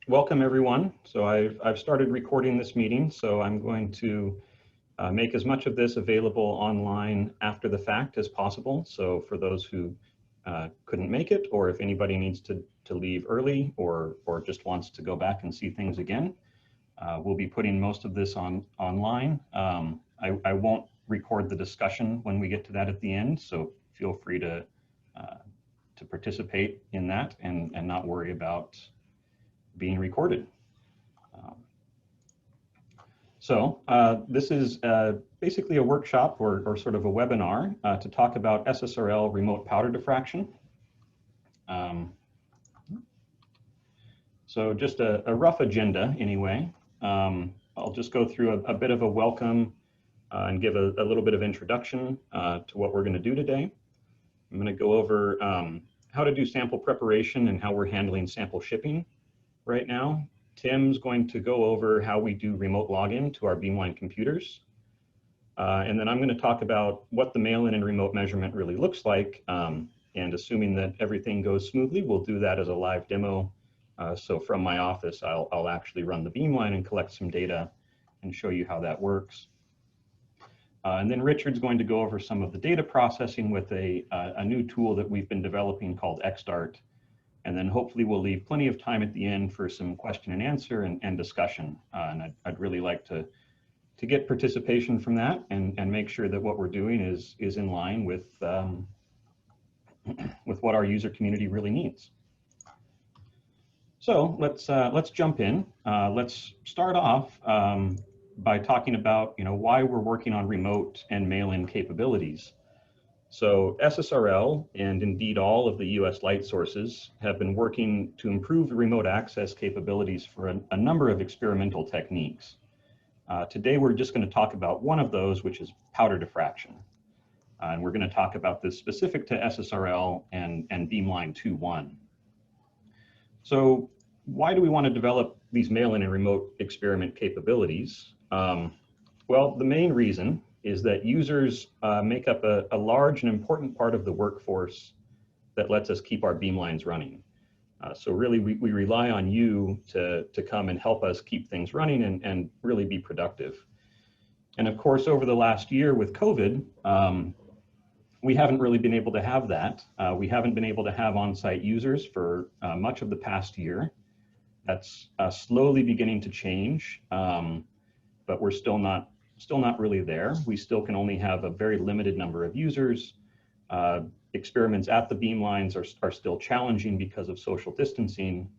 Welcome everyone. So I've started recording this meeting, so I'm going to make as much of this available online after the fact as possible. So for those who couldn't make it, or if anybody needs to leave early or just wants to go back and see things again, we'll be putting most of this online. I won't record the discussion when we get to that at the end, so feel free to participate in that and not worry about being recorded. This is basically a workshop or sort of a webinar to talk about SSRL remote powder diffraction. So just a rough agenda anyway. I'll just go through a bit of a welcome and give a little bit of introduction to what we're going to do today. I'm going to go over how to do sample preparation and how we're handling sample shipping right now. Tim's going to go over how we do remote login to our Beamline computers. And then I'm going to talk about what the mail-in and remote measurement really looks like. And assuming that everything goes smoothly, we'll do that as a live demo. So from my office, I'll actually run the Beamline and collect some data and show you how that works. And then Richard's going to go over some of the data processing with a new tool that we've been developing called xDart. And then hopefully we'll leave plenty of time at the end for some question and answer and discussion. And I'd really like to get participation from that and make sure that what we're doing is in line with what our user community really needs. So let's jump in. Let's start off by talking about why we're working on remote and mail-in capabilities. So SSRL, and indeed all of the US light sources, have been working to improve the remote access capabilities for a number of experimental techniques. Today we're just going to talk about one of those, which is powder diffraction. And we're going to talk about this specific to SSRL and Beamline 2-1. So why do we want to develop these mail-in and remote experiment capabilities? Well, the main reason is that users make up a large and important part of the workforce that lets us keep our Beamlines running. So really, we rely on you to come and help us keep things running and really be productive. And of course, over the last year with COVID, we haven't really been able to have that. We haven't been able to have on-site users for much of the past year. That's slowly beginning to change, but we're still not really there. We still can only have a very limited number of users. Experiments at the Beamlines are still challenging because of social distancing.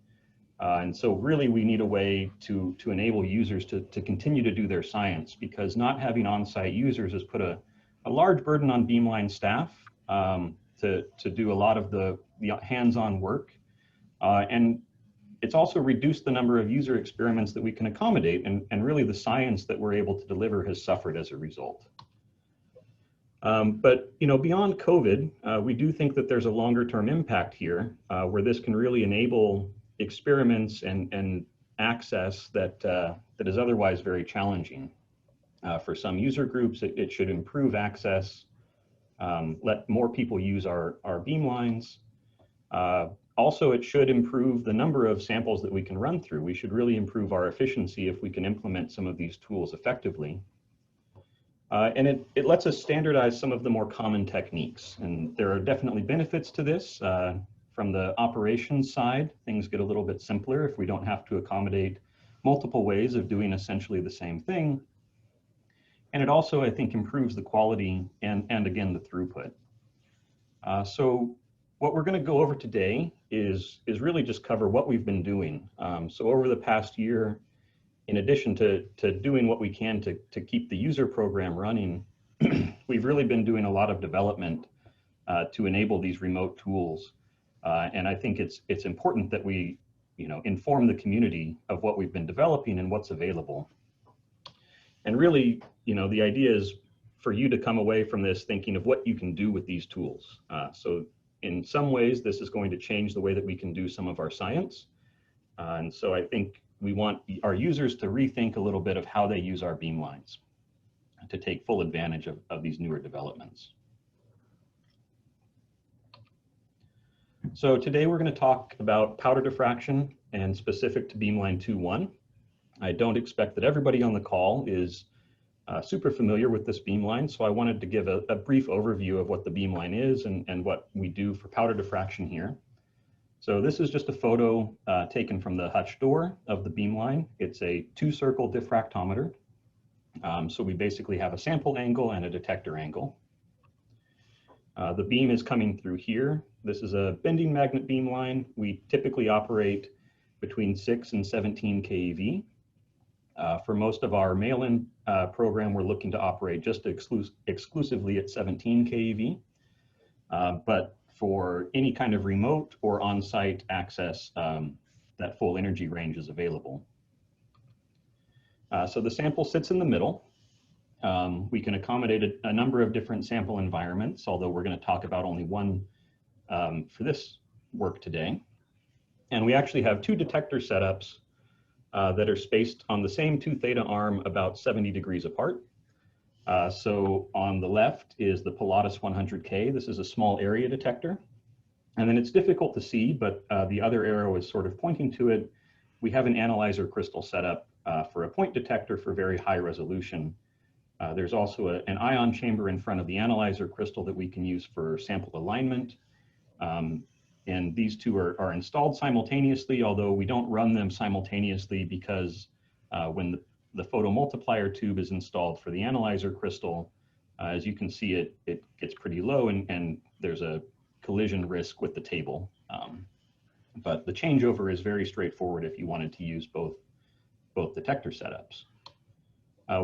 And so really we need a way to enable users to continue to do their science, because not having on-site users has put a large burden on Beamline staff to do a lot of the hands-on work. And it's also reduced the number of user experiments that we can accommodate, and really the science that we're able to deliver has suffered as a result. But beyond COVID, we do think that there's a longer-term impact here where this can really enable experiments and access that is otherwise very challenging. For some user groups, it should improve access, let more people use our Beamlines. Also, it should improve the number of samples that we can run through. We should really improve our efficiency if we can implement some of these tools effectively. And it lets us standardize some of the more common techniques. And there are definitely benefits to this. From the operations side, things get a little bit simpler if we don't have to accommodate multiple ways of doing essentially the same thing. And it also, I think, improves the quality and again, the throughput. So what we're going to go over today is really just cover what we've been doing. So over the past year, in addition to doing what we can to keep the user program running, we've really been doing a lot of development to enable these remote tools. And I think it's important that we inform the community of what we've been developing and what's available. And really, the idea is for you to come away from this thinking of what you can do with these tools. So in some ways, this is going to change the way that we can do some of our science. And so I think we want our users to rethink a little bit of how they use our Beamlines to take full advantage of these newer developments. So today we're going to talk about powder diffraction and specific to Beamline 2.1. I don't expect that everybody on the call is super familiar with this beamline, so I wanted to give a brief overview of what the beamline is and what we do for powder diffraction here. So this is just a photo taken from the hutch door of the beamline. It's a two-circle diffractometer. So we basically have a sample angle and a detector angle. The beam is coming through here. This is a bending magnet beamline. We typically operate between 6 and 17 keV. For most of our mail-in program, we're looking to operate just exclusively at 17 keV. But for any kind of remote or on-site access, that full energy range is available. So the sample sits in the middle. We can accommodate a number of different sample environments, although we're going to talk about only one for this work today. And we actually have two detector setups that are spaced on the same 2 theta arm about 70 degrees apart. So on the left is the Pilatus 100K. This is a small area detector. And then it's difficult to see, but the other arrow is sort of pointing to it. We have an analyzer crystal setup for a point detector for very high resolution. There's also an ion chamber in front of the analyzer crystal that we can use for sample alignment. And these two are installed simultaneously, although we don't run them simultaneously because when the photomultiplier tube is installed for the analyzer crystal, as you can see, it gets pretty low and there's a collision risk with the table. But the changeover is very straightforward if you wanted to use both detector setups.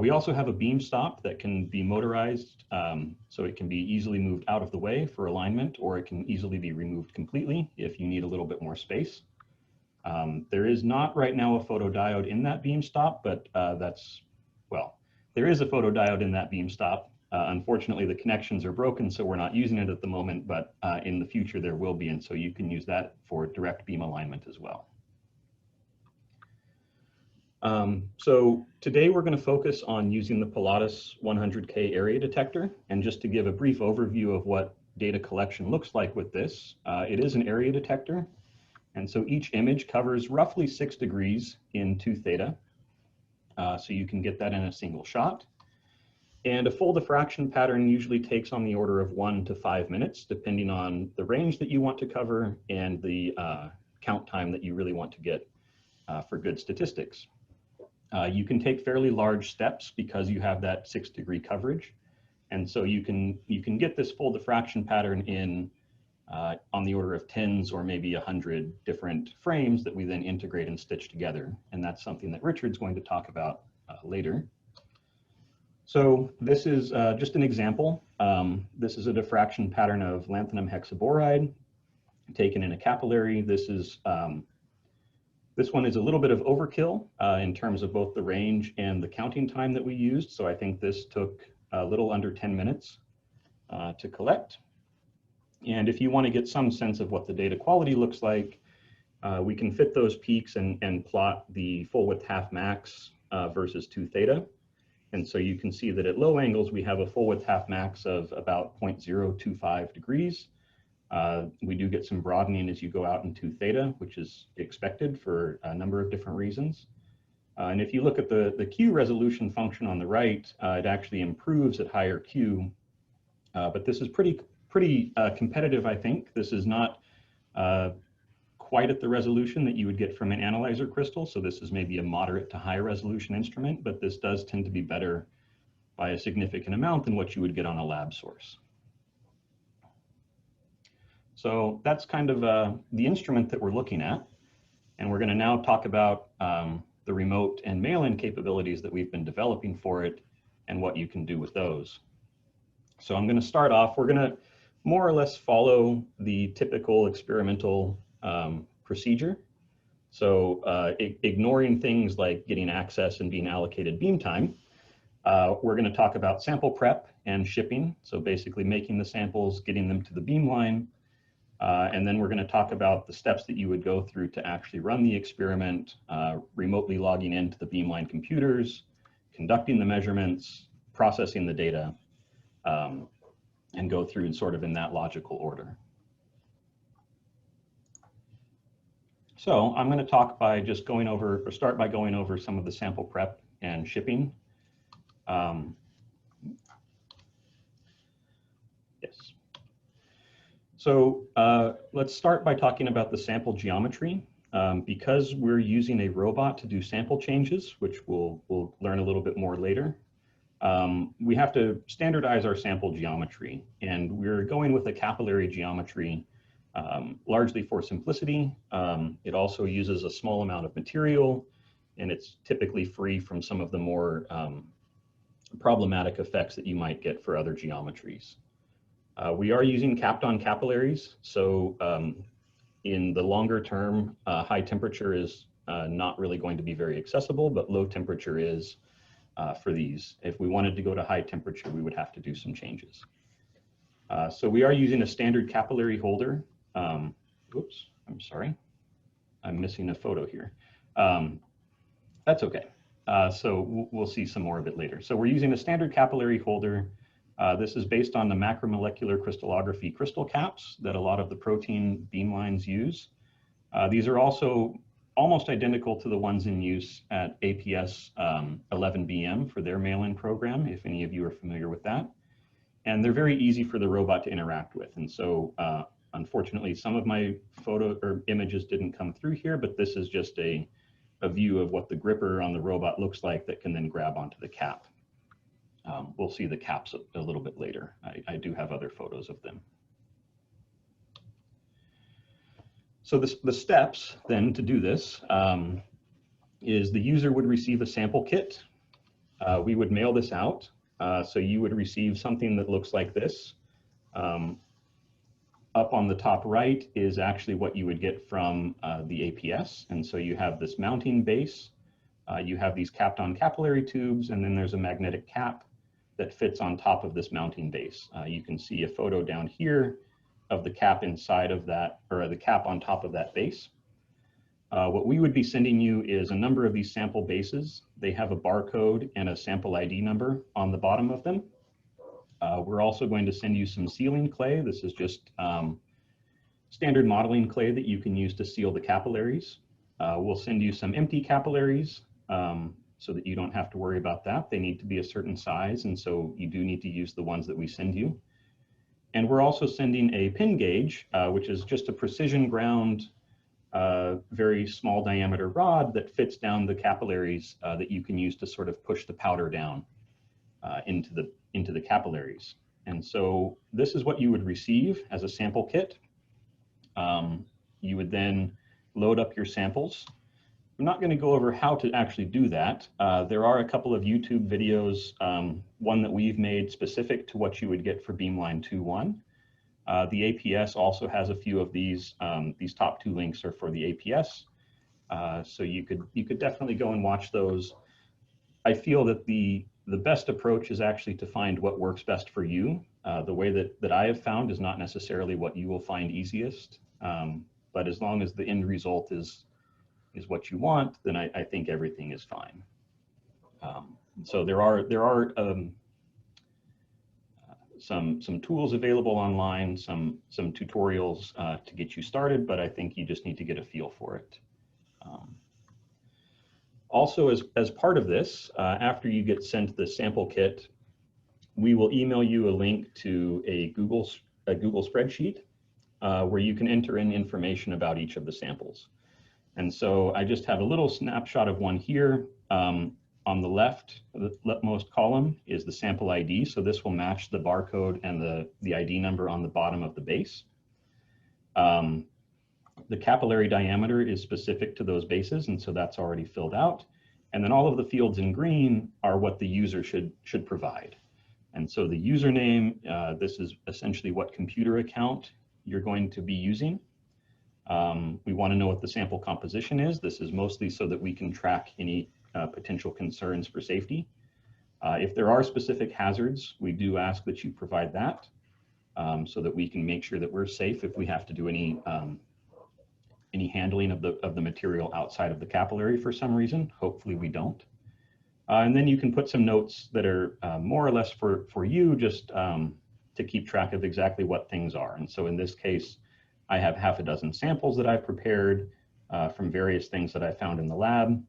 We also have a beam stop that can be motorized, so it can be easily moved out of the way for alignment, or it can easily be removed completely if you need a little bit more space. There is not right now a photodiode in that beam stop, but there is a photodiode in that beam stop. Unfortunately, the connections are broken, so we're not using it at the moment, but in the future there will be, and so you can use that for direct beam alignment as well. So today we're going to focus on using the Pilatus 100K area detector. And just to give a brief overview of what data collection looks like with this, it is an area detector. And so each image covers roughly 6 degrees in 2 theta. So you can get that in a single shot. And a full diffraction pattern usually takes on the order of 1 to 5 minutes, depending on the range that you want to cover and the count time that you really want to get for good statistics. You can take fairly large steps because you have that 6 degree coverage. And so you can get this full diffraction pattern in on the order of tens or maybe 100 different frames that we then integrate and stitch together. And that's something that Richard's going to talk about later. So this is just an example. This is a diffraction pattern of lanthanum hexaboride taken in a capillary. This one is a little bit of overkill in terms of both the range and the counting time that we used. So I think this took a little under 10 minutes to collect. And if you want to get some sense of what the data quality looks like, we can fit those peaks and plot the full width half max versus 2 theta. And so you can see that at low angles, we have a full width half max of about 0.025 degrees. We do get some broadening as you go out in 2 theta, which is expected for a number of different reasons. And if you look at the Q resolution function on the right, it actually improves at higher Q. But this is pretty competitive, I think. This is not quite at the resolution that you would get from an analyzer crystal. So this is maybe a moderate to high resolution instrument, but this does tend to be better by a significant amount than what you would get on a lab source. So that's kind of the instrument that we're looking at. And we're going to now talk about the remote and mail-in capabilities that we've been developing for it and what you can do with those. So I'm going to start off, we're going to more or less follow the typical experimental procedure. So ignoring things like getting access and being allocated beam time, we're going to talk about sample prep and shipping. So basically making the samples, getting them to the beamline. And then we're going to talk about the steps that you would go through to actually run the experiment, remotely logging into the Beamline computers, conducting the measurements, processing the data, and go through and sort of in that logical order. So I'm going to talk by just going over, or start by going over some of the sample prep and shipping. Yes. So let's start by talking about the sample geometry. Because we're using a robot to do sample changes, which we'll learn a little bit more later, we have to standardize our sample geometry. And we're going with a capillary geometry largely for simplicity. It also uses a small amount of material, and it's typically free from some of the more problematic effects that you might get for other geometries. We are using capped-on capillaries, so in the longer term, high temperature is not really going to be very accessible, but low temperature is for these. If we wanted to go to high temperature, we would have to do some changes. So we are using a standard capillary holder. Oops, I'm sorry. I'm missing a photo here. That's okay. So we'll see some more of it later. So we're using a standard capillary holder. This is based on the macromolecular crystallography crystal caps that a lot of the protein beamlines use. These are also almost identical to the ones in use at APS 11BM for their mail-in program, if any of you are familiar with that. And they're very easy for the robot to interact with. And so unfortunately, some of my photo or images didn't come through here, but this is just a view of what the gripper on the robot looks like that can then grab onto the cap. We'll see the caps a little bit later. I do have other photos of them. So the steps then to do this is the user would receive a sample kit. We would mail this out. So you would receive something that looks like this. Up on the top right is actually what you would get from the APS. And so you have this mounting base. You have these capped-on capillary tubes, and then there's a magnetic cap that fits on top of this mounting base. You can see a photo down here of the cap inside of that, or the cap on top of that base. What we would be sending you is a number of these sample bases. They have a barcode and a sample ID number on the bottom of them. We're also going to send you some sealing clay. This is just standard modeling clay that you can use to seal the capillaries. We'll send you some empty capillaries so that you don't have to worry about that. They need to be a certain size, and so you do need to use the ones that we send you. And we're also sending a pin gauge, which is just a precision ground, very small diameter rod that fits down the capillaries that you can use to sort of push the powder down into the capillaries. And so this is what you would receive as a sample kit. You would then load up your samples. I'm not going to go over how to actually do that. There are a couple of YouTube videos, one that we've made specific to what you would get for Beamline 2.1. The APS also has a few of these. These top two links are for the APS. So you could definitely go and watch those. I feel that the best approach is actually to find what works best for you. The way that I have found is not necessarily what you will find easiest, but as long as the end result is what you want, then I think everything is fine. So there are some tools available online, some tutorials to get you started, but I think you just need to get a feel for it. Also, as part of this, after you get sent the sample kit, we will email you a link to a Google spreadsheet where you can enter in information about each of the samples. And so I just have a little snapshot of one here. On the left, the leftmost column is the sample ID. So this will match the barcode and the ID number on the bottom of the base. The capillary diameter is specific to those bases, and so that's already filled out. And then all of the fields in green are what the user should provide. And so the username, this is essentially what computer account you're going to be using. We want to know what the sample composition is. This is mostly so that we can track any potential concerns for safety. If there are specific hazards, we do ask that you provide that so that we can make sure that we're safe if we have to do any handling of the material outside of the capillary for some reason. Hopefully we don't. And then you can put some notes that are more or less for you, just to keep track of exactly what things are. And so in this case, I have half a dozen samples that I've prepared. from various things that I found in the lab.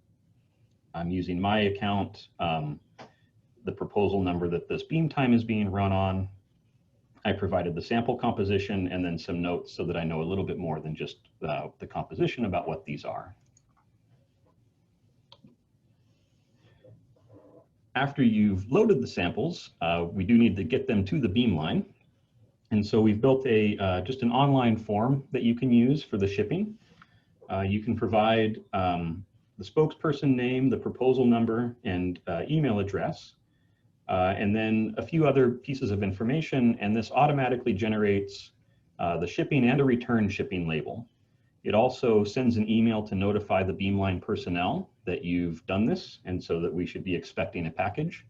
I'm using my account, the proposal number that this beam time is being run on. I provided the sample composition and then some notes so that I know a little bit more than just the composition about what these are. After you've loaded the samples, we do need to get them to the Beamline. And so we've built just an online form that you can use for the shipping. You can provide the spokesperson name, the proposal number, and email address, and then a few other pieces of information, and this automatically generates the shipping and a return shipping label. It also sends an email to notify the Beamline personnel that you've done this, and so that we should be expecting a package.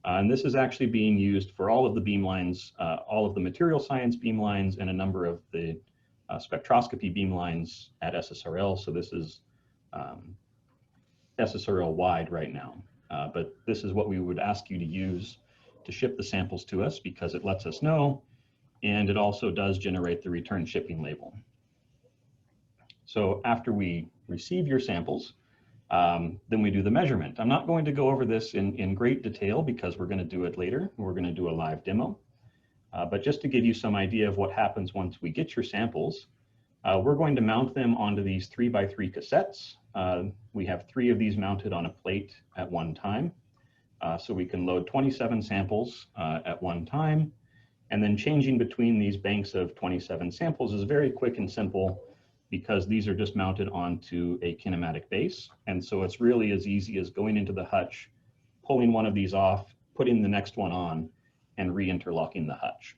And this is actually being used for all of the Beamlines, all of the material science Beamlines, and a number of the spectroscopy Beamlines at SSRL. So this is SSRL wide right now. But this is what we would ask you to use to ship the samples to us, because it lets us know, and it also does generate the return shipping label. So after we receive your samples, then we do the measurement. I'm not going to go over this in great detail because we're going to do it later. We're going to do a live demo. But just to give you some idea of what happens once we get your samples, we're going to mount them onto these 3x3 cassettes. We have 3 of these mounted on a plate at one time. So we can load 27 samples at one time. And then changing between these banks of 27 samples is very quick and simple, because these are just mounted onto a kinematic base. And so it's really as easy as going into the hutch, pulling one of these off, putting the next one on, and re-interlocking the hutch.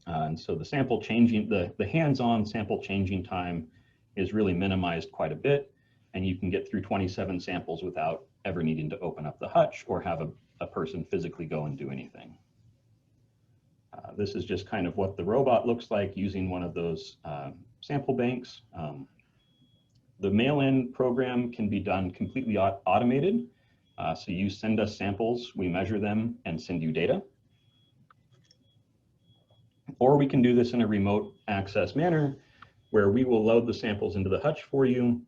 And so the sample changing, the hands-on sample changing time is really minimized quite a bit, and you can get through 27 samples without ever needing to open up the hutch or have a person physically go and do anything. This is just kind of what the robot looks like using one of those sample banks. The mail-in program can be done completely automated. So you send us samples, we measure them, and send you data. Or we can do this in a remote access manner, where we will load the samples into the hutch for you,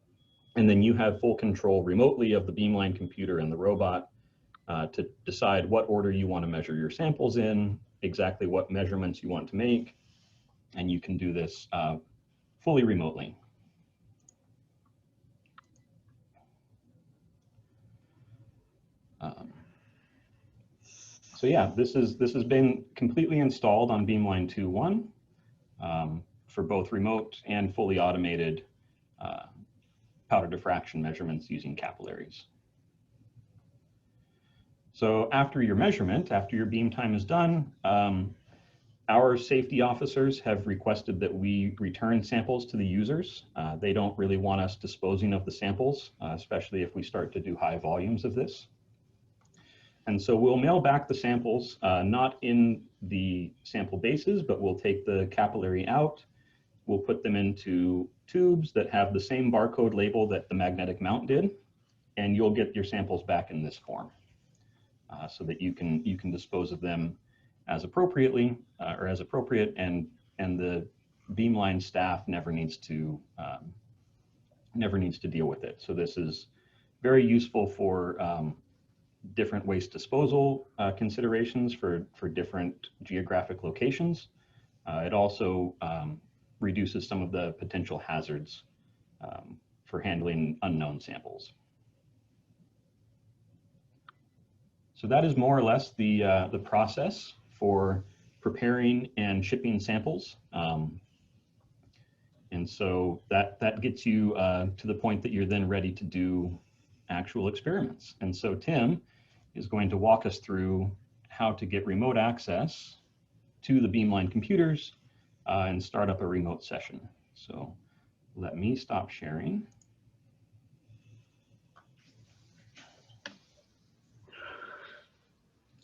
and then you have full control remotely of the Beamline computer and the robot to decide what order you want to measure your samples in, exactly what measurements you want to make, and you can do this fully remotely. So yeah, this has been completely installed on Beamline 2.1 for both remote and fully automated powder diffraction measurements using capillaries. So after your measurement, after your beam time is done, our safety officers have requested that we return samples to the users. They don't really want us disposing of the samples, especially if we start to do high volumes of this. And so we'll mail back the samples, not in the sample bases, but we'll take the capillary out. We'll put them into tubes that have the same barcode label that the magnetic mount did, and you'll get your samples back in this form, so that you can dispose of them as appropriately or as appropriate, and the Beamline staff never needs to deal with it. So this is very useful for different waste disposal considerations for different geographic locations. It also reduces some of the potential hazards for handling unknown samples. So that is more or less the process for preparing and shipping samples. And so that gets you to the point that you're then ready to do actual experiments. And so Tim is going to walk us through how to get remote access to the Beamline computers and start up a remote session. So let me stop sharing.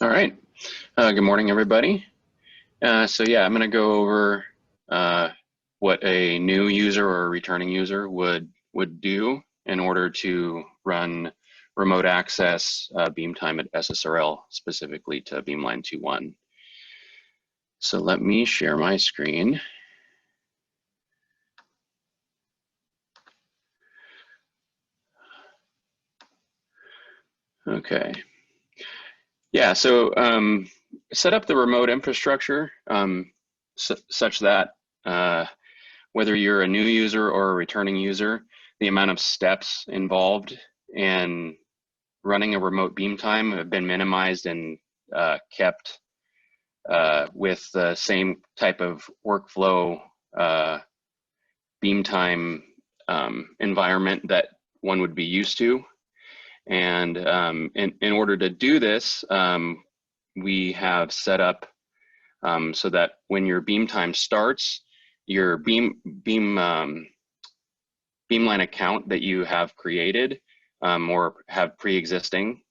All right. Good morning, everybody. So yeah, I'm going to go over what a new user or a returning user would do in order to run remote access beam time at SSRL, specifically to Beamline 2.1. So let me share my screen. Okay. Yeah, so set up the remote infrastructure such that whether you're a new user or a returning user, the amount of steps involved in running a remote beam time have been minimized and kept with the same type of workflow beam time environment that one would be used to. And in order to do this, we have set up so that when your beam time starts, your Beamline account that you have created or have pre-existing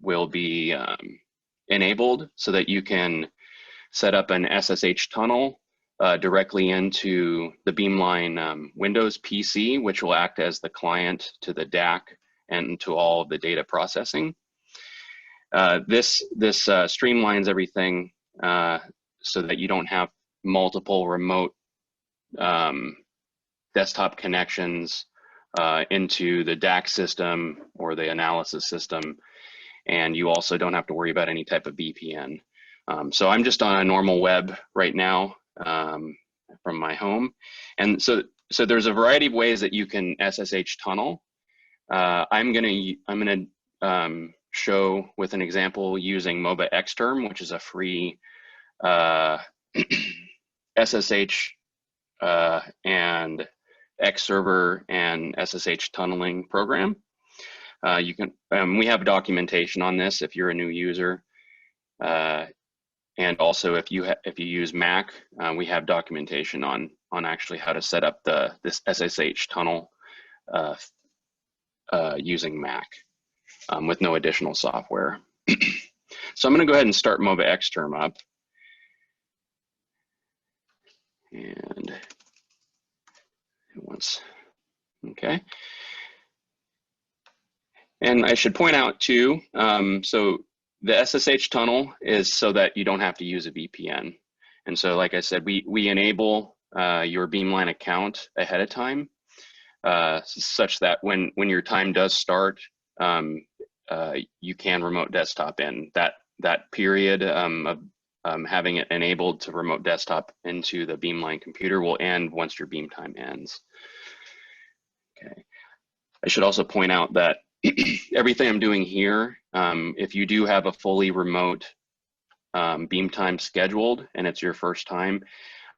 will be enabled so that you can set up an SSH tunnel directly into the Beamline Windows PC, which will act as the client to the DAC and to all of the data processing. This streamlines everything so that you don't have multiple remote desktop connections into the DAC system or the analysis system, and you also don't have to worry about any type of VPN. So I'm just on a normal web right now from my home, and so there's a variety of ways that you can SSH tunnel. I'm gonna show with an example using MOBA Xterm, which is a free SSH and X server and SSH tunneling program. You can we have documentation on this if you're a new user, and also if you use Mac, we have documentation on actually how to set up this SSH tunnel using Mac with no additional software. So I'm going to go ahead and start MOBA Xterm up. And once, okay. And I should point out too, so the SSH tunnel is so that you don't have to use a VPN. And so, like I said, we enable your Beamline account ahead of time, such that when your time does start, you can remote desktop in. That period of having it enabled to remote desktop into the Beamline computer will end once your beam time ends. Okay. I should also point out that everything I'm doing here, if you do have a fully remote beam time scheduled and it's your first time,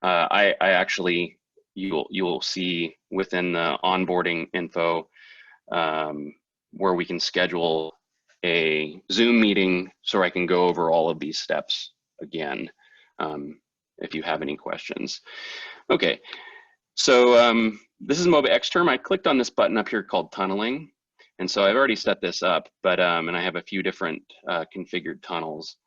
I actually, you'll see within the onboarding info where we can schedule a Zoom meeting so I can go over all of these steps again, if you have any questions. Okay, so this is MOBA Xterm. I clicked on this button up here called tunneling. And so I've already set this up, but and I have a few different configured tunnels.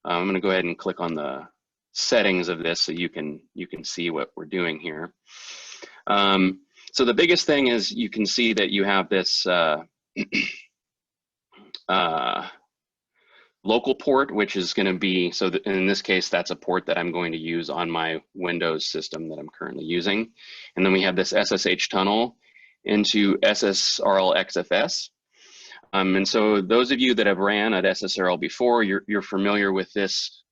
I'm going to go ahead and click on the settings of this so you can see what we're doing here. So the biggest thing is you can see that you have this local port, which is going to be, so in this case, that's a port that I'm going to use on my Windows system that I'm currently using. And then we have this SSH tunnel into SSRL XFS. And so those of you that have ran at SSRL before, you're familiar with this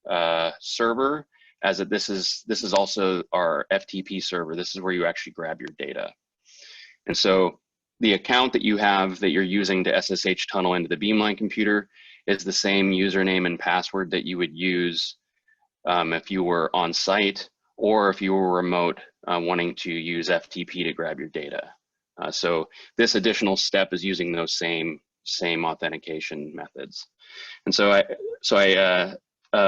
server, as this is also our FTP server. This is where you actually grab your data. And so the account that you have that you're using to SSH tunnel into the Beamline computer is the same username and password that you would use if you were on site or if you were remote wanting to use FTP to grab your data. So this additional step is using those same authentication methods. And so I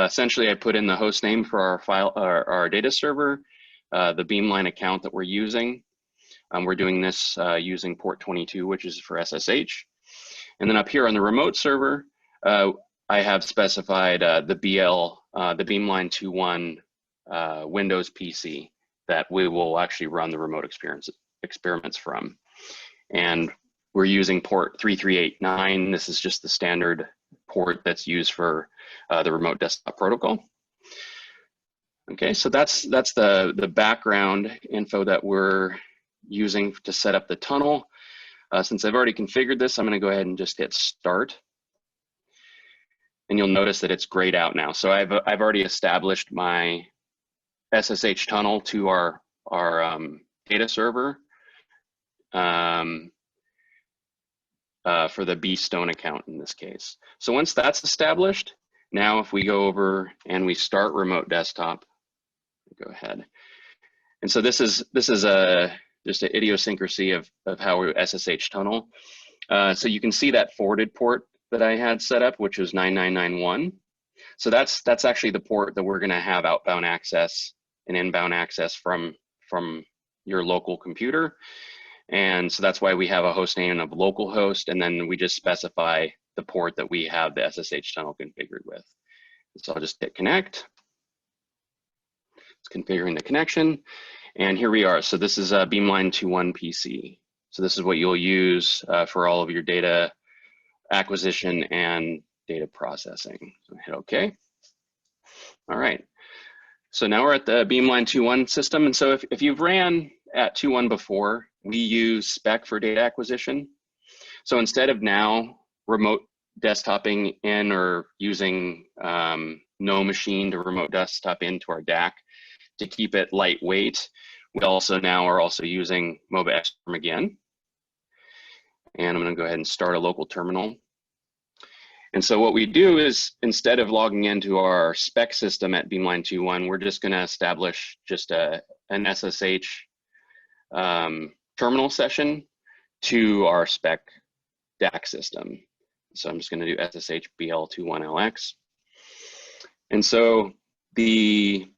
essentially I put in the host name for our file, our data server, the Beamline account that we're using. We're doing this using port 22, which is for SSH. And then up here on the remote server, I have specified the Beamline 2-1 Windows PC that we will actually run the remote experiments from. And we're using port 3389. This is just the standard port that's used for the remote desktop protocol. Okay, so that's the background info that we're using to set up the tunnel. Since I've already configured this, I'm going to go ahead and just hit start. and you'll notice that it's grayed out now. So I've already established my SSH tunnel to our data server for the bStone account in this case. So once that's established, now if we go over and we start remote desktop, go ahead. And so this is just an idiosyncrasy of how we SSH tunnel. So you can see that forwarded port that I had set up, which was 9991. So that's actually the port that we're going to have outbound access and inbound access from your local computer. And so that's why we have a host name of localhost, and then we just specify the port that we have the SSH tunnel configured with. So I'll just hit connect. It's configuring the connection, and here we are. So this is a Beamline 2.1 PC. So this is what you'll use for all of your data acquisition and data processing. So hit OK. All right. So now we're at the Beamline 2.1 system. And so if you've ran at 2.1 before, we use spec for data acquisition. So instead of now remote desktoping in or using no machine to remote desktop into our DAC to keep it lightweight, we also now are also using MOBA XTerm again. And I'm going to go ahead and start a local terminal. And so what we do is, instead of logging into our spec system at Beamline 2.1, we're just going to establish just an SSH terminal session to our spec DAC system. So I'm just going to do SSH BL2-1 LX. And so the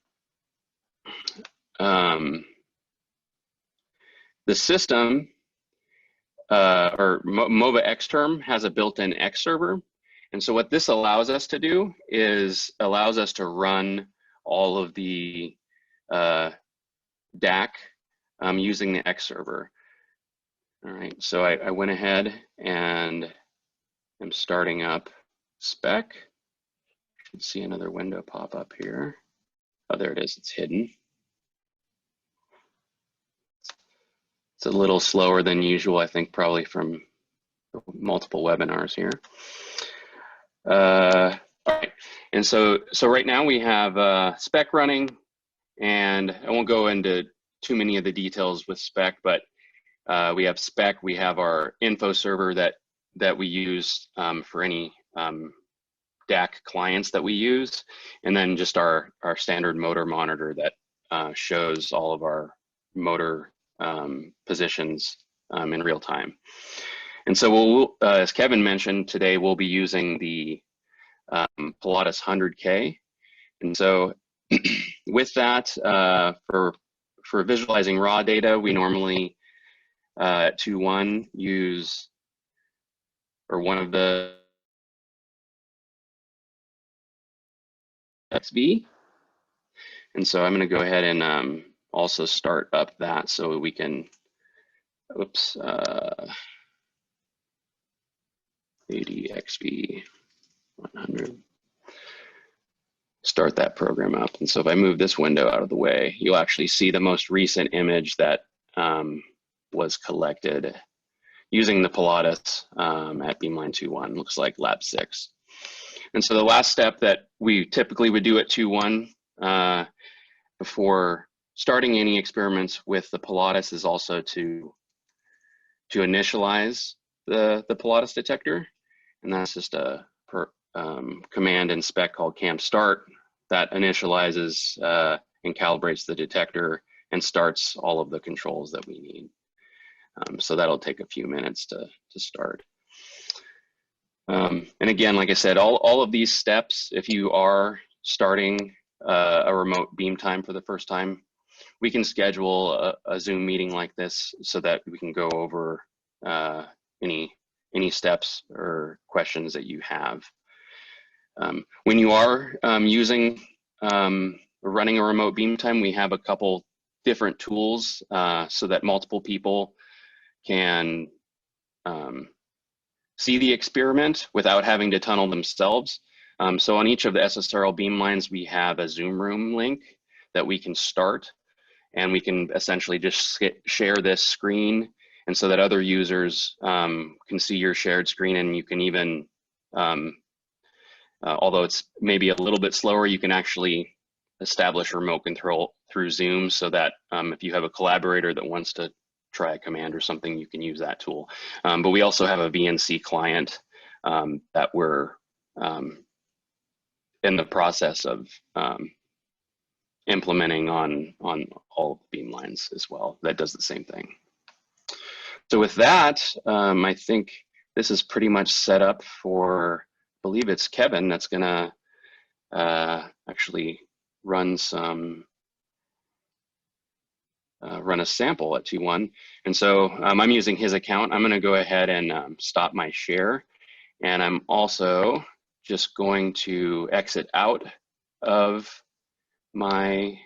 system or MOBA XTerm has a built-in X server. And so what this allows us to do is allows us to run all of the DAC using the X server. All right, so I went ahead and I'm starting up spec. Should see another window pop up here. Oh, there it is, it's hidden. It's a little slower than usual, I think, probably from multiple webinars here. All right, and so right now we have spec running, and I won't go into too many of the details with spec, but we have spec, we have our info server that we use for any DAC clients that we use, and then just our standard motor monitor that shows all of our motor positions in real time. And so we'll, as Kevin mentioned, today we'll be using the Pilatus 100K. And so with that, for visualizing raw data, we normally at 2.1 use, or one of the XV. And so I'm going to go ahead and also start up that so we can, oops, ADXV 100. Start that program up. And so if I move this window out of the way, you'll actually see the most recent image that was collected using the Pilatus at Beamline 2.1, looks like lab 6. And so the last step that we typically would do at 2.1 before starting any experiments with the Pilatus is also to initialize the Pilatus detector. And that's just a command in spec called cam start that initializes and calibrates the detector and starts all of the controls that we need. So that'll take a few minutes to start. And again, like I said, all of these steps, if you are starting a remote beam time for the first time, we can schedule a Zoom meeting like this so that we can go over any steps or questions that you have. When you are running a remote beam time, we have a couple different tools so that multiple people can see the experiment without having to tunnel themselves. So on each of the SSRL Beamlines, we have a Zoom room link that we can start, and we can essentially just share this screen, and so that other users can see your shared screen, and you can even although it's maybe a little bit slower, you can actually establish remote control through Zoom so that if you have a collaborator that wants to try a command or something, you can use that tool. But we also have a VNC client that we're in the process of implementing on all of the Beamlines as well. That does the same thing. So with that, I think this is pretty much set up for, I believe it's Kevin that's gonna actually run a sample at 2.1. And so I'm using his account. I'm gonna go ahead and stop my share. And I'm also just going to exit out of my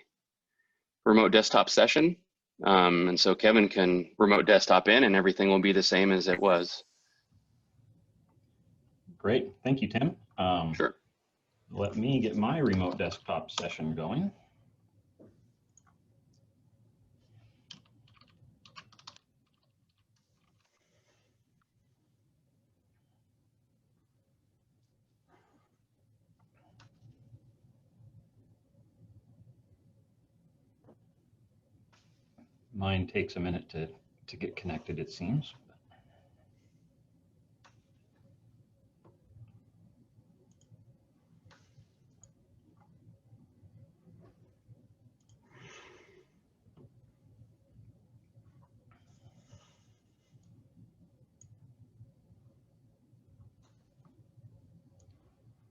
remote desktop session. And so Kevin can remote desktop in and everything will be the same as it was. Great, thank you, Tim. Sure. Let me get my remote desktop session going. Mine takes a minute to get connected, it seems.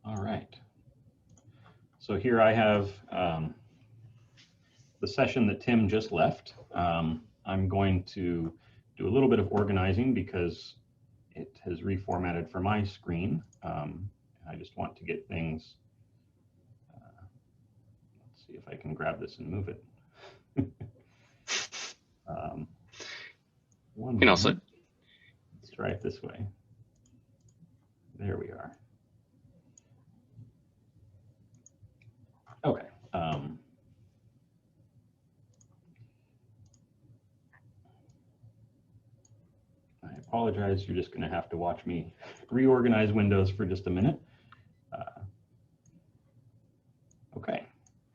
All right. So here I have the session that Tim just left. I'm going to do a little bit of organizing because it has reformatted for my screen. I just want to get things, let's see if I can grab this and move it. One moment. Also, let's try it this way. There we are. Okay. I apologize. You're just going to have to watch me reorganize Windows for just a minute. Okay.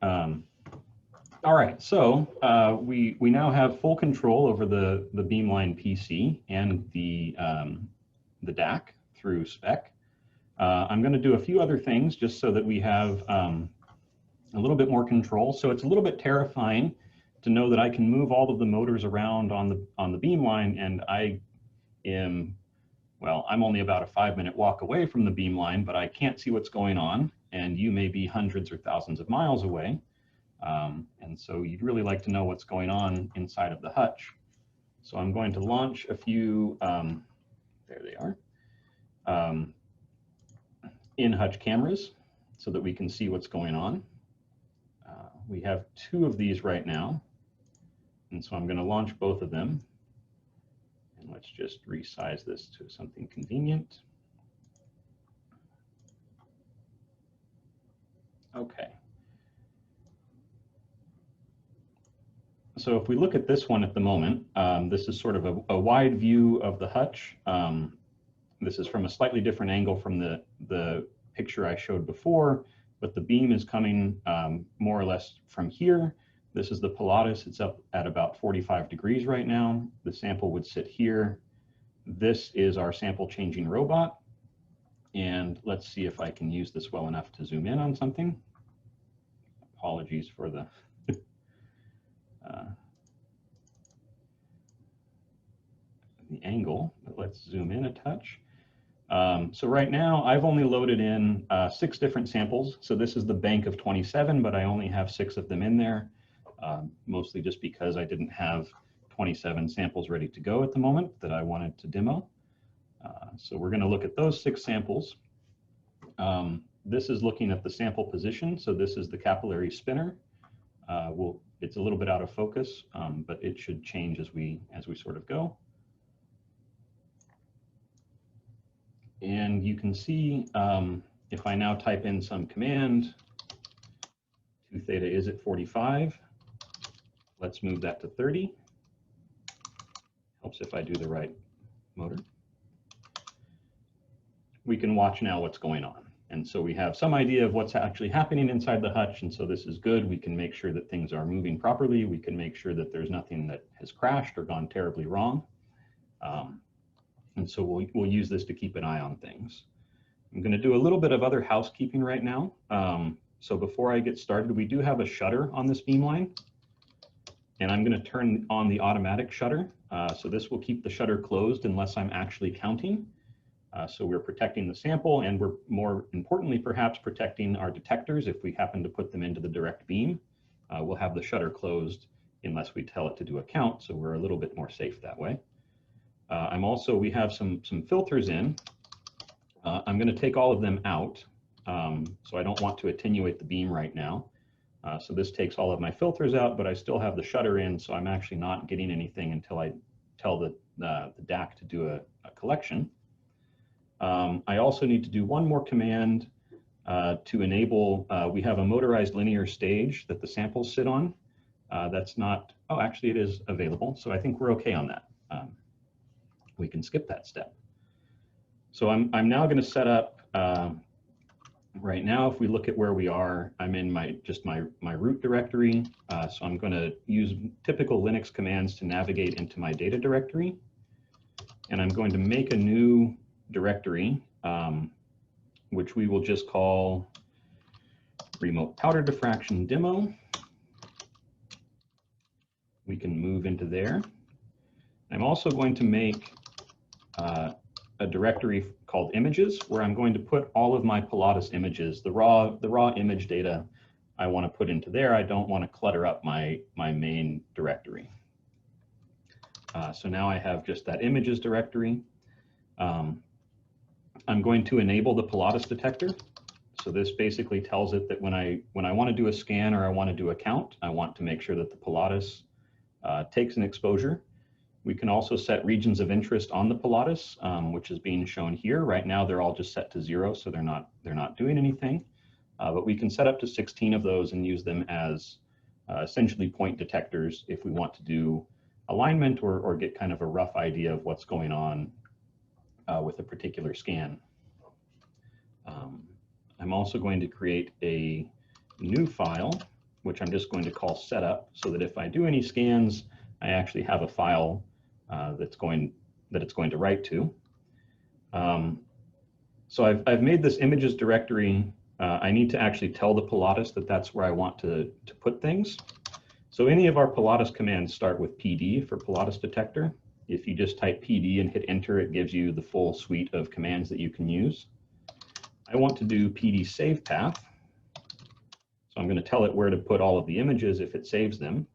All right. So we now have full control over the Beamline PC and the DAC through spec. I'm going to do a few other things just so that we have a little bit more control. So it's a little bit terrifying to know that I can move all of the motors around on the Beamline, and I am, well, I'm only about a 5-minute walk away from the Beamline, but I can't see what's going on, and you may be hundreds or thousands of miles away. And so you'd really like to know what's going on inside of the hutch. So I'm going to launch a few, there they are, in-hutch cameras so that we can see what's going on. We have 2 of these right now, and so I'm going to launch both of them. And let's just resize this to something convenient. Okay. So if we look at this one at the moment, this is sort of a wide view of the hutch. This is from a slightly different angle from the picture I showed before, but the beam is coming more or less from here. This is the Pilatus. It's up at about 45 degrees right now. The sample would sit here. This is our sample changing robot. And let's see if I can use this well enough to zoom in on something. Apologies for the angle, but let's zoom in a touch. So right now I've only loaded in 6 different samples. So this is the bank of 27, but I only have 6 of them in there, mostly just because I didn't have 27 samples ready to go at the moment that I wanted to demo. So we're going to look at those 6 samples. This is looking at the sample position. So this is the capillary spinner. It's a little bit out of focus, but it should change as we sort of go. And you can see if I now type in some command, 2 theta is at 45. Let's move that to 30. Helps if I do the right motor. We can watch now what's going on. And so we have some idea of what's actually happening inside the hutch, and so this is good. We can make sure that things are moving properly. We can make sure that there's nothing that has crashed or gone terribly wrong. And so we'll use this to keep an eye on things. I'm going to do a little bit of other housekeeping right now. So before I get started, we do have a shutter on this Beamline, and I'm going to turn on the automatic shutter. So this will keep the shutter closed unless I'm actually counting. So we're protecting the sample, and we're more importantly, perhaps protecting our detectors. If we happen to put them into the direct beam, we'll have the shutter closed unless we tell it to do a count. So we're a little bit more safe that way. We have some filters in. I'm going to take all of them out. So I don't want to attenuate the beam right now. So this takes all of my filters out, but I still have the shutter in, so I'm actually not getting anything until I tell the DAC to do a collection. I also need to do one more command to enable, we have a motorized linear stage that the samples sit on. That's not, oh, actually it is available. So I think we're okay on that. We can skip that step. So I'm now going to set up, right now, if we look at where we are, I'm in my root directory. So I'm going to use typical Linux commands to navigate into my data directory. And I'm going to make a new directory, which we will just call remote powder diffraction demo. We can move into there. I'm also going to make a directory called images, where I'm going to put all of my Pilatus images, the raw image data I want to put into there. I don't want to clutter up my main directory. So now I have just that images directory. I'm going to enable the Pilatus detector. So this basically tells it that when I want to do a scan or I want to do a count, I want to make sure that the Pilatus takes an exposure. We can also set regions of interest on the Pilatus, which is being shown here. Right now, they're all just set to 0, so they're not doing anything. But we can set up to 16 of those and use them as essentially point detectors if we want to do alignment or get kind of a rough idea of what's going on with a particular scan. I'm also going to create a new file, which I'm just going to call setup, so that if I do any scans, I actually have a file that it's going to write to. So I've made this images directory. I need to actually tell the Pilatus that that's where I want to put things. So any of our Pilatus commands start with PD for Pilatus detector. If you just type PD and hit enter, it gives you the full suite of commands that you can use. I want to do PD save path. So I'm going to tell it where to put all of the images if it saves them.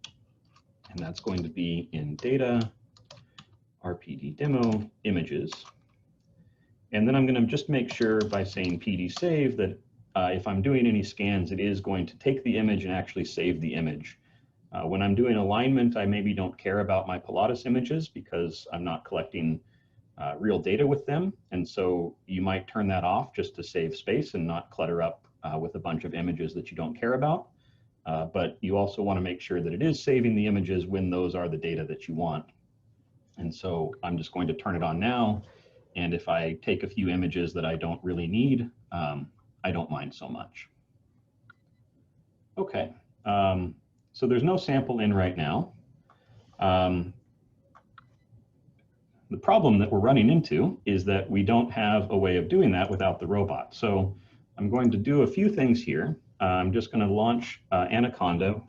And that's going to be in data, RPD demo, images. And then I'm going to just make sure by saying PD save that if I'm doing any scans, it is going to take the image and actually save the image. When I'm doing alignment, I maybe don't care about my Pilatus images because I'm not collecting real data with them. And so you might turn that off just to save space and not clutter up with a bunch of images that you don't care about. But you also want to make sure that it is saving the images when those are the data that you want. And so I'm just going to turn it on now. And if I take a few images that I don't really need, I don't mind so much. Okay, so there's no sample in right now. The problem that we're running into is that we don't have a way of doing that without the robot. So I'm going to do a few things here. I'm just going to launch Anaconda.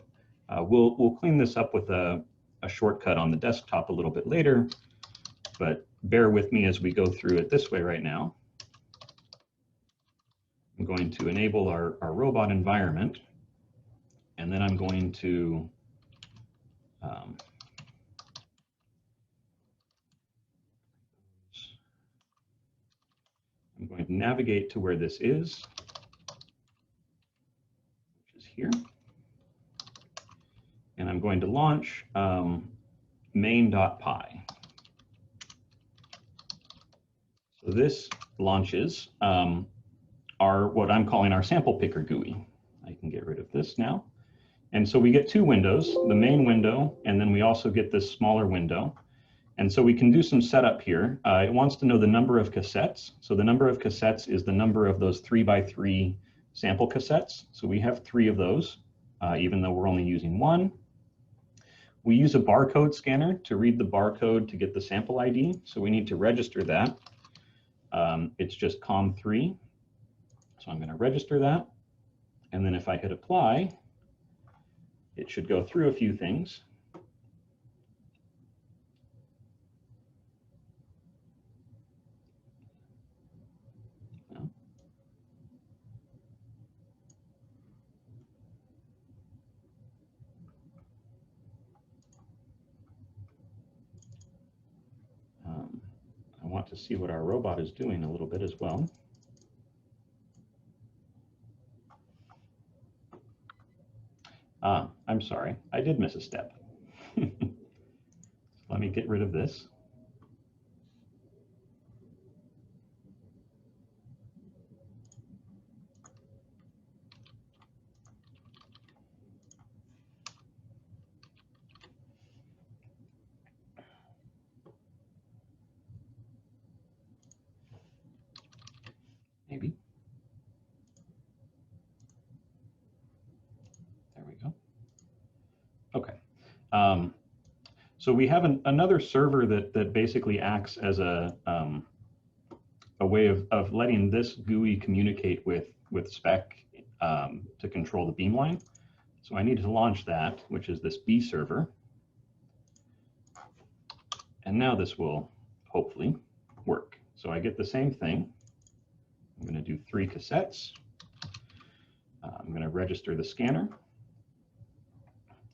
We'll clean this up with a shortcut on the desktop a little bit later, but bear with me as we go through it this way right now. I'm going to enable our robot environment, and then I'm going to navigate to where this is, which is here. And I'm going to launch main.py. So this launches what I'm calling our sample picker GUI. I can get rid of this now. And so we get two windows, the main window, and then we also get this smaller window. And so we can do some setup here. It wants to know the number of cassettes. So the number of cassettes is the number of those 3x3 sample cassettes. So we have 3 of those, even though we're only using 1. We use a barcode scanner to read the barcode to get the sample ID. So we need to register that. It's just COM3. So I'm going to register that. And then if I hit apply, it should go through a few things. I want to see what our robot is doing a little bit as well. I'm sorry, I did miss a step. Let me get rid of this. Maybe. There we go. Okay. So we have another server that basically acts as a way of letting this GUI communicate with spec to control the Beamline. So I need to launch that, which is this B server. And now this will hopefully work. So I get the same thing. I'm going to do 3 cassettes. I'm going to register the scanner.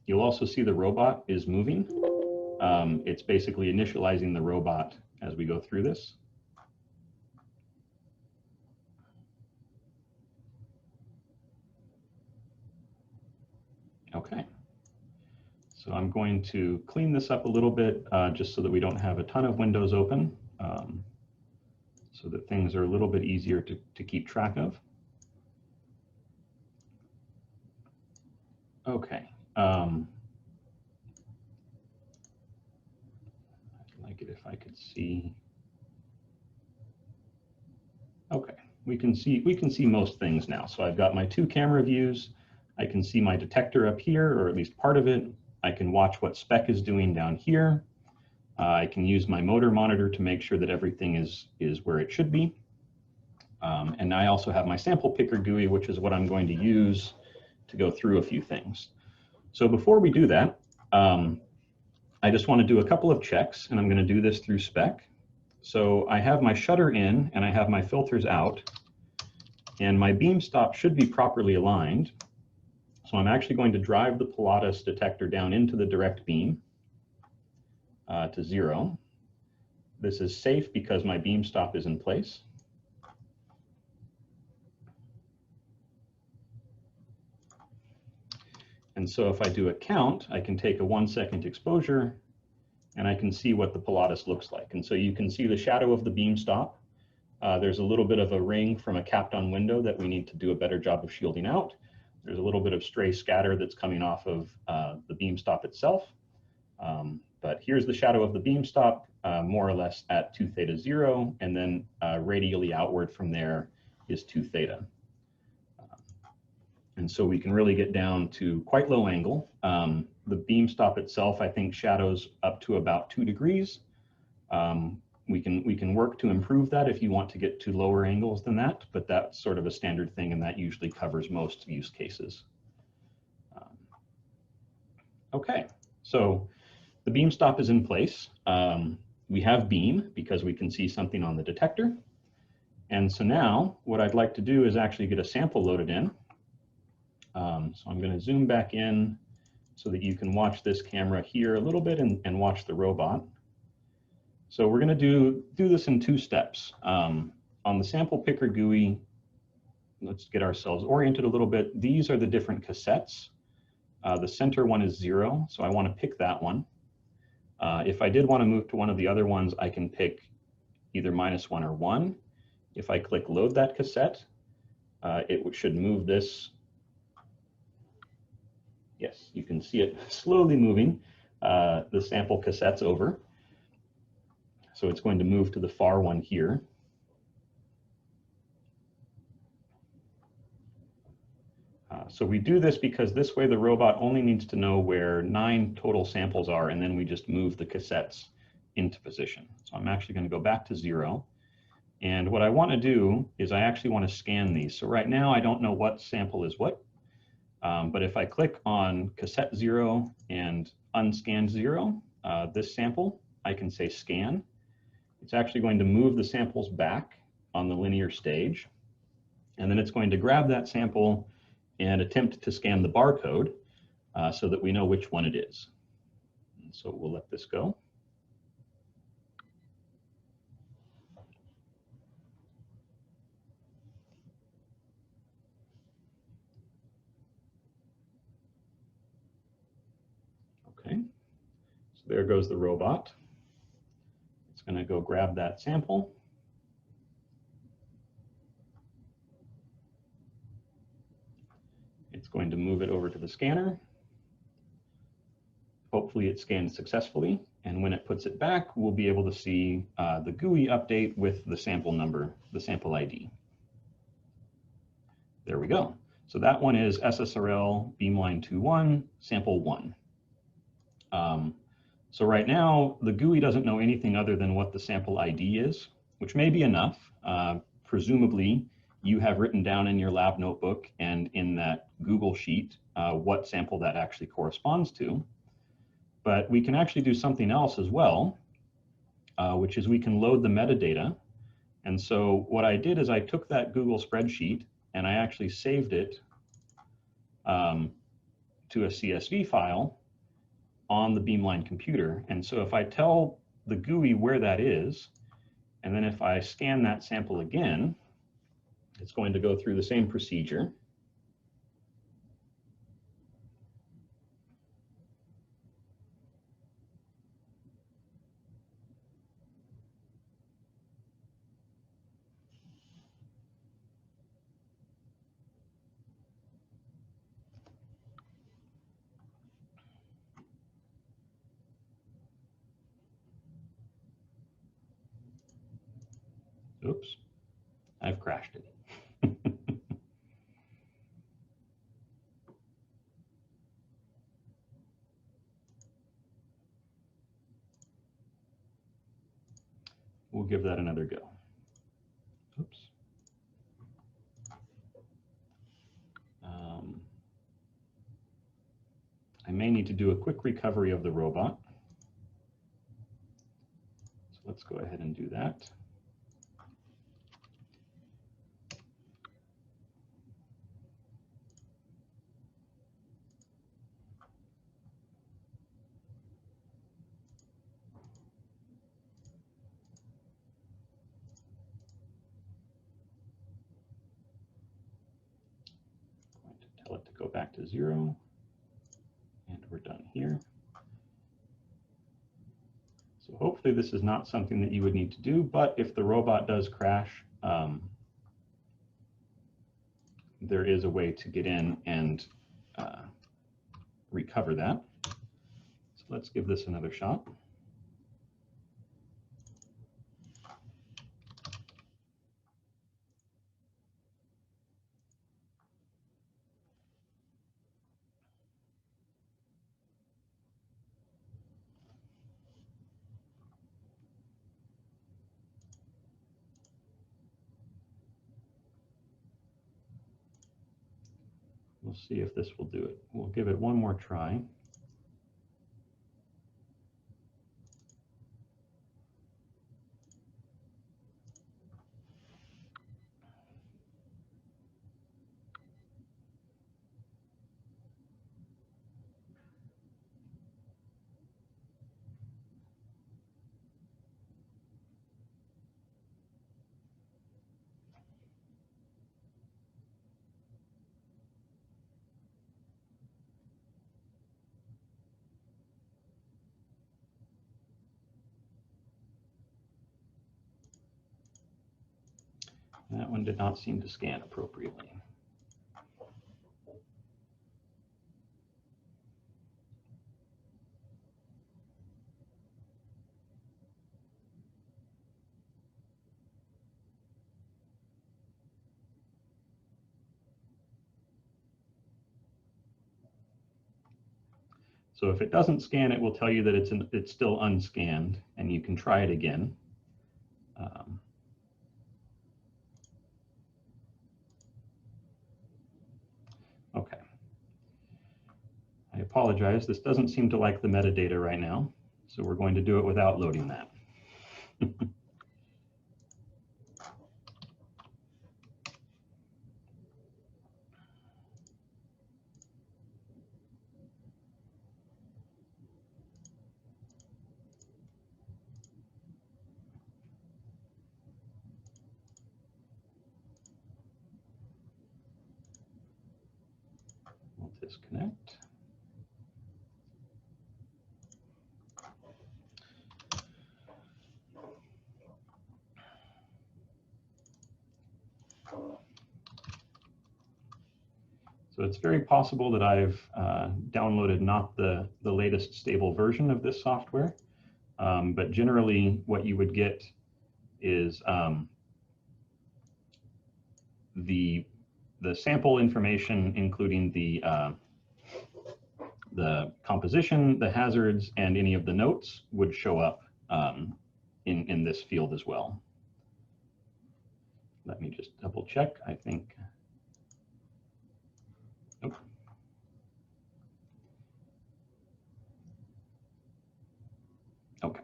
You'll also see the robot is moving. It's basically initializing the robot as we go through this. Okay. So I'm going to clean this up a little bit just so that we don't have a ton of windows open, so that things are a little bit easier to keep track of. Okay. I'd like it if I could see. Okay, we can see most things now. So I've got my 2 camera views. I can see my detector up here, or at least part of it. I can watch what spec is doing down here. I can use my motor monitor to make sure that everything is where it should be. And I also have my sample picker GUI, which is what I'm going to use to go through a few things. So before we do that, I just want to do a couple of checks, and I'm going to do this through spec. So I have my shutter in and I have my filters out, and my beam stop should be properly aligned. So I'm actually going to drive the Pilatus detector down into the direct beam to 0. This is safe because my beam stop is in place. And so if I do a count, I can take a 1-second exposure and I can see what the Pilatus looks like. And so you can see the shadow of the beam stop. There's a little bit of a ring from a capped on window that we need to do a better job of shielding out. There's a little bit of stray scatter that's coming off of the beam stop itself. But here's the shadow of the beam stop, more or less at 2 theta 0, and then radially outward from there is 2 theta. And so we can really get down to quite low angle. The beam stop itself, I think, shadows up to about 2 degrees. We can work to improve that if you want to get to lower angles than that, but that's sort of a standard thing, and that usually covers most use cases. Okay, so the beam stop is in place. We have beam because we can see something on the detector. And so now what I'd like to do is actually get a sample loaded in. So I'm going to zoom back in so that you can watch this camera here a little bit and watch the robot. So we're going to do this in 2 steps. On the sample picker GUI, let's get ourselves oriented a little bit. These are the different cassettes. The center one is 0, so I want to pick that one. If I did want to move to one of the other ones, I can pick either -1 or 1. If I click load that cassette, it should move this. Yes, you can see it slowly moving the sample cassettes over. So it's going to move to the far one here. So we do this because this way the robot only needs to know where 9 total samples are, and then we just move the cassettes into position. So I'm actually going to go back to 0. And what I want to do is I actually want to scan these. So right now I don't know what sample is what, but if I click on cassette 0 and unscanned 0, this sample, I can say scan. It's actually going to move the samples back on the linear stage, and then it's going to grab that sample and attempt to scan the barcode so that we know which one it is. And so we'll let this go. Okay, so there goes the robot. It's going to go grab that sample. It's going to move it over to the scanner. Hopefully it scanned successfully, and when it puts it back, we'll be able to see the GUI update with the sample number, the sample ID. There we go. So that one is SSRL Beamline 2-1, sample 1. So right now, the GUI doesn't know anything other than what the sample ID is, which may be enough. Presumably, you have written down in your lab notebook and in that Google sheet what sample that actually corresponds to. But we can actually do something else as well, which is we can load the metadata. And so what I did is I took that Google spreadsheet and I actually saved it to a CSV file on the Beamline computer. And so if I tell the GUI where that is, and then if I scan that sample again, it's going to go through the same procedure. Oops, I've crashed it. We'll give that another go. Oops. I may need to do a quick recovery of the robot. So let's go ahead and do that. I'm going to tell it to go back to 0. And we're done here. So hopefully this is not something that you would need to do, but if the robot does crash, there is a way to get in and recover that. So let's give this another shot. We'll see if this will do it. We'll give it one more try. That one did not seem to scan appropriately. So if it doesn't scan, it will tell you that it's still unscanned, and you can try it again. Okay. I apologize. This doesn't seem to like the metadata right now, so we're going to do it without loading that. We'll disconnect. So it's very possible that I've downloaded not the latest stable version of this software, but generally what you would get is the sample information, including the composition, the hazards, and any of the notes would show up in this field as well. Let me just double check. I think. Nope. Okay.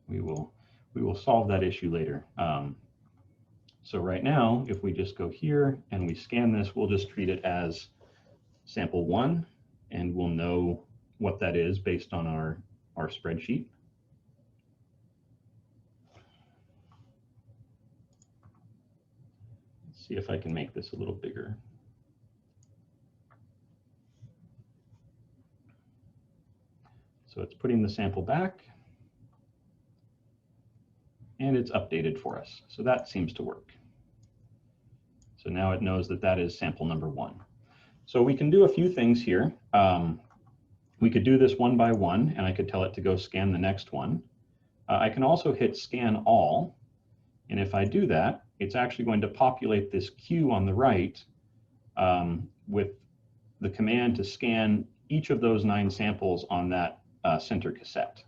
We will solve that issue later. So right now, if we just go here and we scan this, we'll just treat it as sample 1, and we'll know what that is based on our spreadsheet. Let's see if I can make this a little bigger. So it's putting the sample back, and it's updated for us. So that seems to work. So now it knows that that is sample number 1. So we can do a few things here. We could do this one by one, and I could tell it to go scan the next one. I can also hit scan all. And if I do that, it's actually going to populate this queue on the right with the command to scan each of those 9 samples on that center cassette.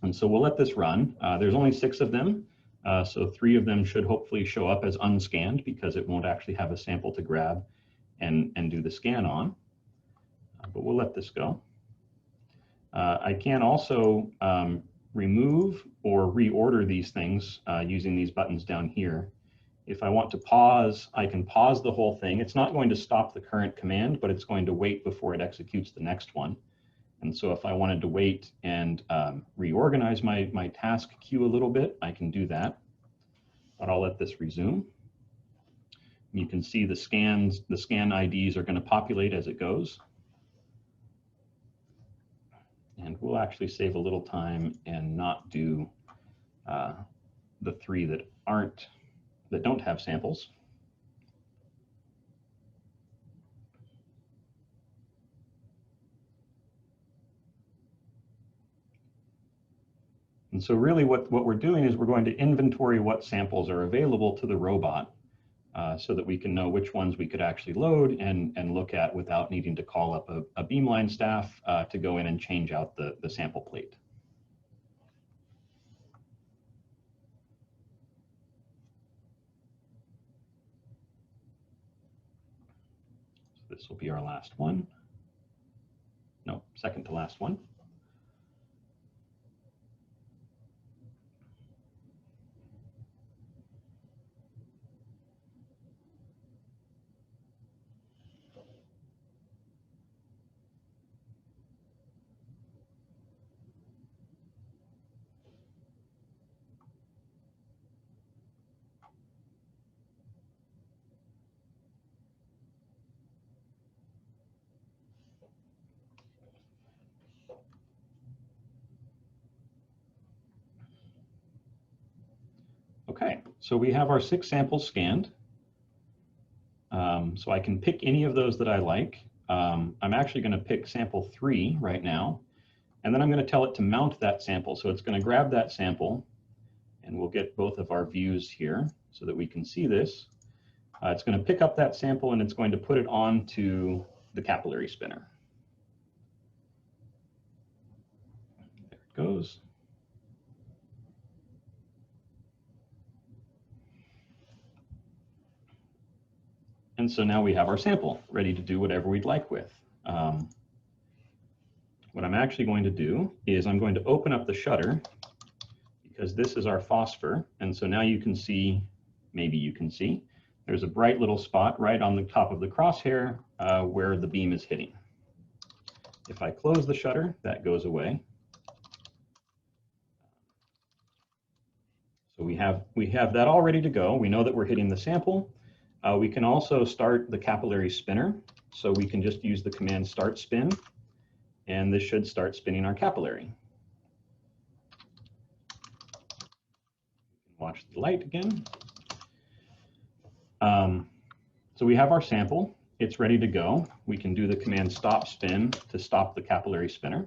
And so we'll let this run. There's only 6 of them, so 3 of them should hopefully show up as unscanned because it won't actually have a sample to grab and do the scan on. But we'll let this go. I can also remove or reorder these things using these buttons down here. If I want to pause, I can pause the whole thing. It's not going to stop the current command, but it's going to wait before it executes the next one. And so if I wanted to wait and reorganize my task queue a little bit, I can do that. But I'll let this resume. You can see the scan IDs are going to populate as it goes. And we'll actually save a little time and not do the 3 that don't have samples. And so really what we're doing is we're going to inventory what samples are available to the robot so that we can know which ones we could actually load and look at without needing to call up a Beamline staff to go in and change out the sample plate. So this will be our last one. No, second to last one. Okay, so we have our 6 samples scanned. So I can pick any of those that I like. I'm actually going to pick sample 3 right now, and then I'm going to tell it to mount that sample. So it's going to grab that sample, and we'll get both of our views here so that we can see this. It's going to pick up that sample, and it's going to put it onto the capillary spinner. goes. And so now we have our sample ready to do whatever we'd like with. What I'm actually going to do is I'm going to open up the shutter because this is our phosphor. And so now you can see, maybe you can see, there's a bright little spot right on the top of the crosshair where the beam is hitting. If I close the shutter, that goes away. So we have that all ready to go. We know that we're hitting the sample. We can also start the capillary spinner. So we can just use the command start spin, and this should start spinning our capillary. Watch the light again. So we have our sample. It's ready to go. We can do the command stop spin to stop the capillary spinner.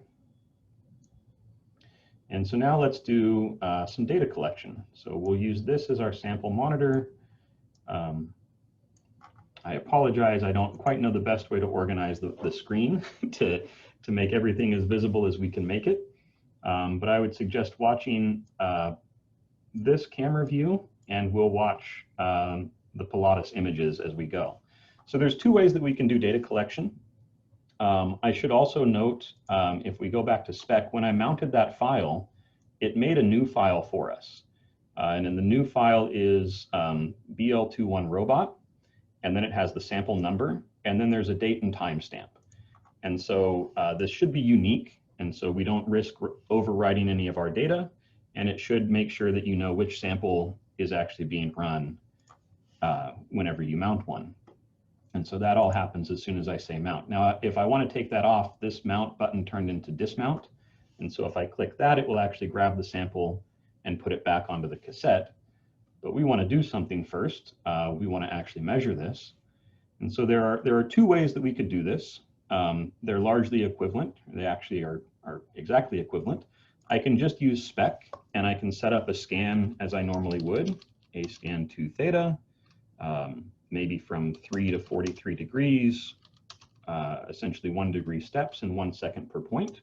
And so now let's do some data collection. So we'll use this as our sample monitor. I apologize, I don't quite know the best way to organize the screen to make everything as visible as we can make it. But I would suggest watching this camera view, and we'll watch the Pilatus images as we go. So there's two ways that we can do data collection. I should also note, if we go back to spec, when I mounted that file, it made a new file for us. And then the new file is BL2-1 robot, and then it has the sample number, and then there's a date and time stamp. And so this should be unique, and so we don't risk overwriting any of our data, and it should make sure that you know which sample is actually being run whenever you mount one. And so that all happens as soon as I say mount. Now, if I want to take that off, this mount button turned into dismount. And so if I click that, it will actually grab the sample and put it back onto the cassette. But we want to do something first. We want to actually measure this. And so there are two ways that we could do this. They're largely equivalent. They actually are exactly equivalent. I can just use spec, and I can set up a scan as I normally would, a scan 2 theta, maybe from 3 to 43 degrees, essentially 1 degree steps and 1 second per point.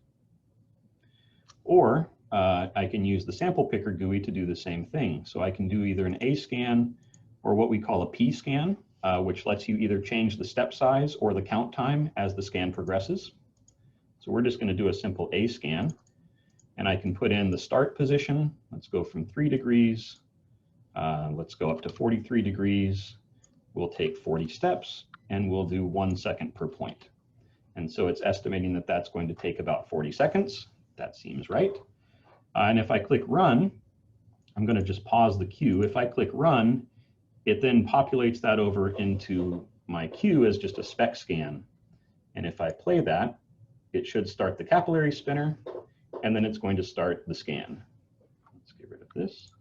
Or I can use the sample picker GUI to do the same thing. So I can do either an A scan or what we call a P scan, which lets you either change the step size or the count time as the scan progresses. So we're just going to do a simple A scan, and I can put in the start position. Let's go from 3 degrees. Let's go up to 43 degrees. We'll take 40 steps, and we'll do 1 second per point. And so it's estimating that that's going to take about 40 seconds. That seems right. And if I click run, I'm going to just pause the queue. If I click run, it then populates that over into my queue as just a spec scan. And if I play that, it should start the capillary spinner, and then it's going to start the scan. Let's get rid of this.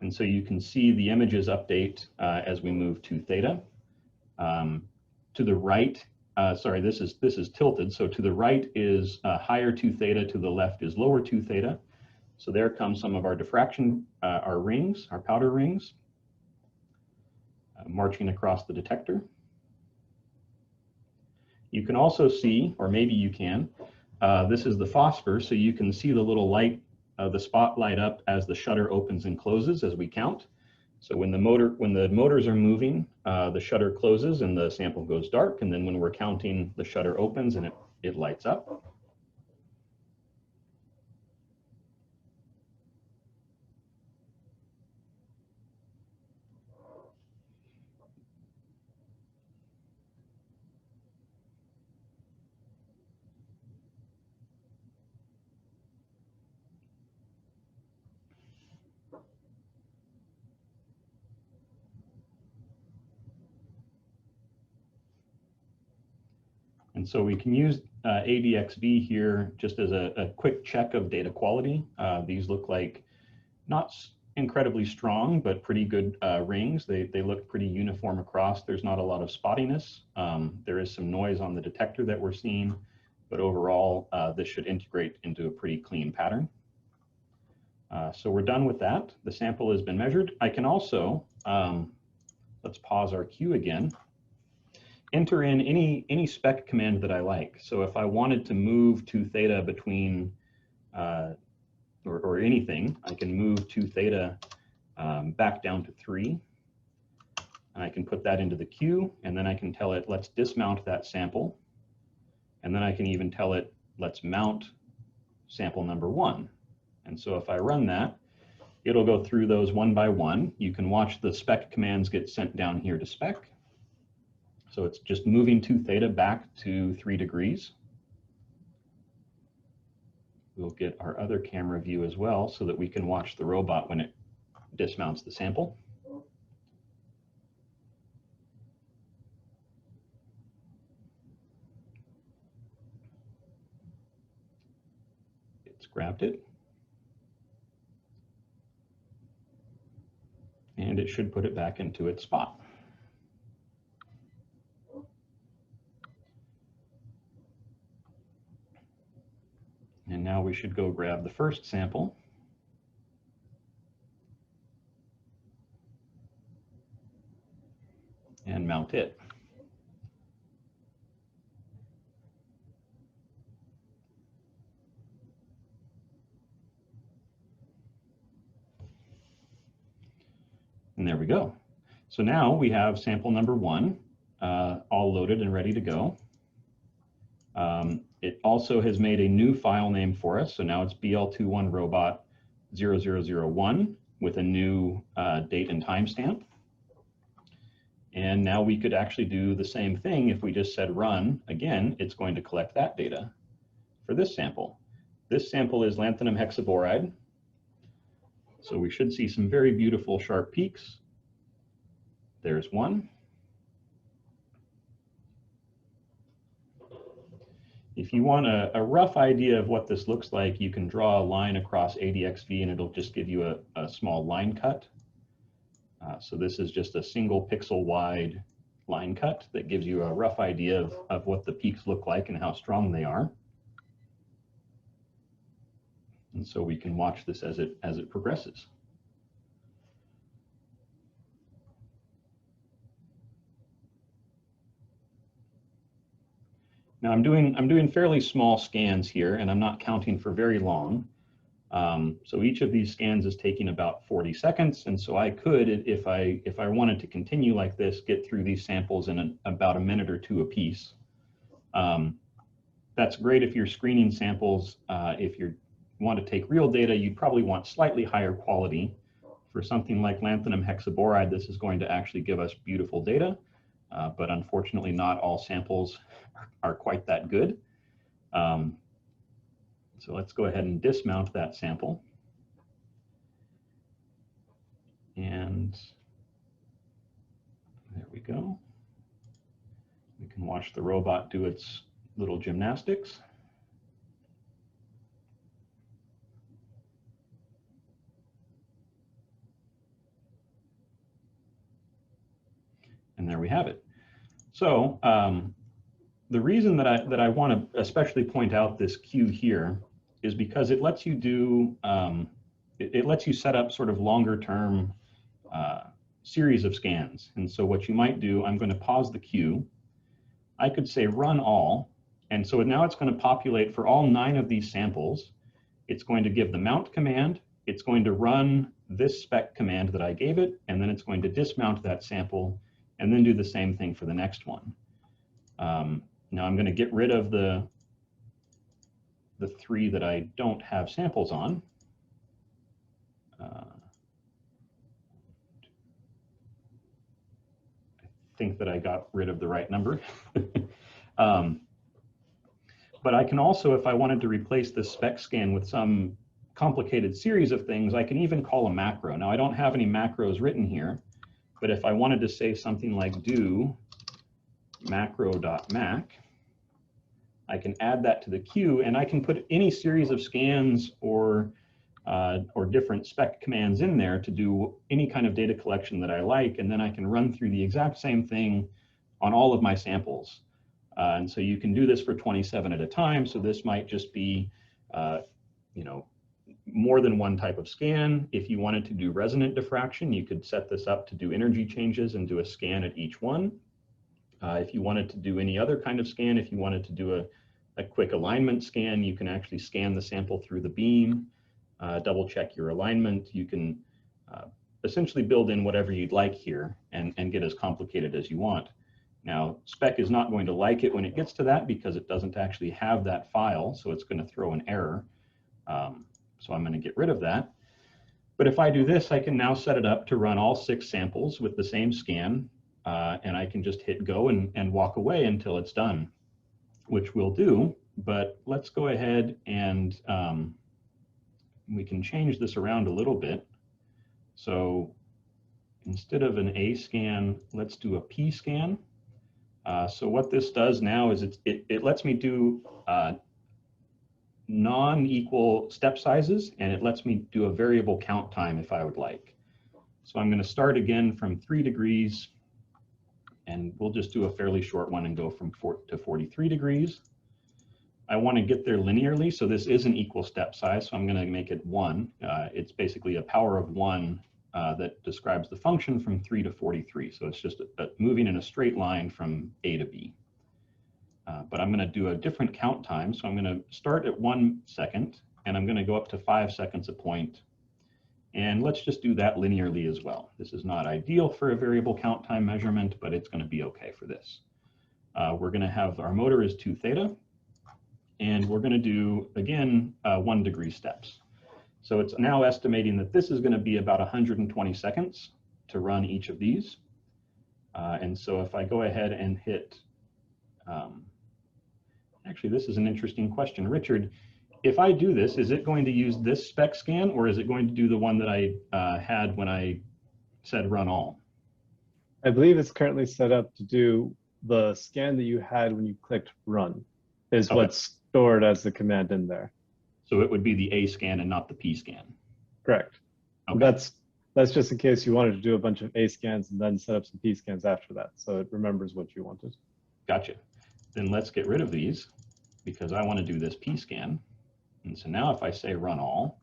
And so you can see the images update as we move to theta. To the right, sorry, this is tilted. So to the right is higher 2 theta, to the left is lower 2 theta. So there comes some of our diffraction, our rings, our powder rings, marching across the detector. You can also see, or maybe you can, this is the phosphor, so you can see the little light, the spot light up as the shutter opens and closes as we count. So when the motors are moving, the shutter closes and the sample goes dark, and then when we're counting, the shutter opens and it lights up. And so we can use ADXV here just as a quick check of data quality. These look like not incredibly strong, but pretty good rings. They look pretty uniform across. There's not a lot of spottiness. There is some noise on the detector that we're seeing, but overall, this should integrate into a pretty clean pattern. So we're done with that. The sample has been measured. I can also, let's pause our queue again, enter in any spec command that I like. So if I wanted to move 2 theta between or anything, I can move 2 theta back down to 3. And I can put that into the queue, and then I can tell it, let's dismount that sample. And then I can even tell it, let's mount sample number 1. And so if I run that, it'll go through those one by one. You can watch the spec commands get sent down here to spec. So it's just moving 2 theta back to 3 degrees. We'll get our other camera view as well so that we can watch the robot when it dismounts the sample. It's grabbed it. And it should put it back into its spot. And now we should go grab the first sample. And mount it. And there we go. So now we have sample number 1 all loaded and ready to go. It also has made a new file name for us. So now it's BL2-1 robot 0001 with a new date and timestamp. And now we could actually do the same thing. If we just said run, again, it's going to collect that data for this sample. This sample is lanthanum hexaboride. So we should see some very beautiful sharp peaks. There's one. If you want a rough idea of what this looks like, you can draw a line across ADXV and it'll just give you a small line cut. So this is just a single pixel wide line cut that gives you a rough idea of what the peaks look like and how strong they are. And so we can watch this as it progresses. Now I'm doing fairly small scans here, and I'm not counting for very long. So each of these scans is taking about 40 seconds, and so I could, if I wanted to continue like this, get through these samples in about a minute or two apiece. That's great if you're screening samples. If you want to take real data, you'd probably want slightly higher quality. For something like lanthanum hexaboride, this is going to actually give us beautiful data, but unfortunately not all samples are quite that good. So let's go ahead and dismount that sample. And there we go. We can watch the robot do its little gymnastics. And there we have it. So the reason that I want to especially point out this queue here is because it lets you do, it lets you set up sort of longer term series of scans. And so what you might do, I'm going to pause the queue. I could say run all. And so now it's going to populate for all 9 of these samples. It's going to give the mount command. It's going to run this spec command that I gave it, and then it's going to dismount that sample and then do the same thing for the next one. Now I'm going to get rid of the 3 that I don't have samples on. I think that I got rid of the right number. But I can also, if I wanted to replace this spec scan with some complicated series of things, I can even call a macro. Now I don't have any macros written here, but if I wanted to say something like do macro.mac, I can add that to the queue, and I can put any series of scans or different spec commands in there to do any kind of data collection that I like, and then I can run through the exact same thing on all of my samples. And so you can do this for 27 at a time. So this might just be, you know, more than one type of scan. If you wanted to do resonant diffraction, you could set this up to do energy changes and do a scan at each one. If you wanted to do any other kind of scan, if you wanted to do a quick alignment scan, you can actually scan the sample through the beam. double check your alignment. You can essentially build in whatever you'd like here and get as complicated as you want. Now, Spec is not going to like it when it gets to that because it doesn't actually have that file, so it's going to throw an error. So I'm going to get rid of that. But if I do this, I can now set it up to run all 6 samples with the same scan, and I can just hit go and walk away until it's done, which we'll do. But let's go ahead and we can change this around a little bit. So instead of an A scan, let's do a P scan. So what this does now is it lets me do non-equal step sizes, and it lets me do a variable count time if I would like. So I'm going to start again from 3 degrees, and we'll just do a fairly short one and go from 4 to 43 degrees. I want to get there linearly, so this is an equal step size, so I'm going to make it 1. It's basically a power of 1 that describes the function from 3 to 43. So it's just moving in a straight line from A to B. But I'm going to do a different count time. So I'm going to start at 1 second, and I'm going to go up to 5 seconds a point. And let's just do that linearly as well. This is not ideal for a variable count time measurement, but it's going to be okay for this. We're going to have our motor is 2 theta, and we're going to do, again, 1 degree steps. So it's now estimating that this is going to be about 120 seconds to run each of these. And so if I go ahead and hit, actually, this is an interesting question. Richard, if I do this, is it going to use this spec scan, or is it going to do the one that I had when I said run all? I believe it's currently set up to do the scan that you had when you clicked run, is Okay. what's stored as the command in there. So it would be the A scan and not the P scan. Correct. Okay. That's just in case you wanted to do a bunch of A scans and then set up some P scans after that, so it remembers what you wanted. Gotcha. Then let's get rid of these because I want to do this P scan. And so now if I say run all,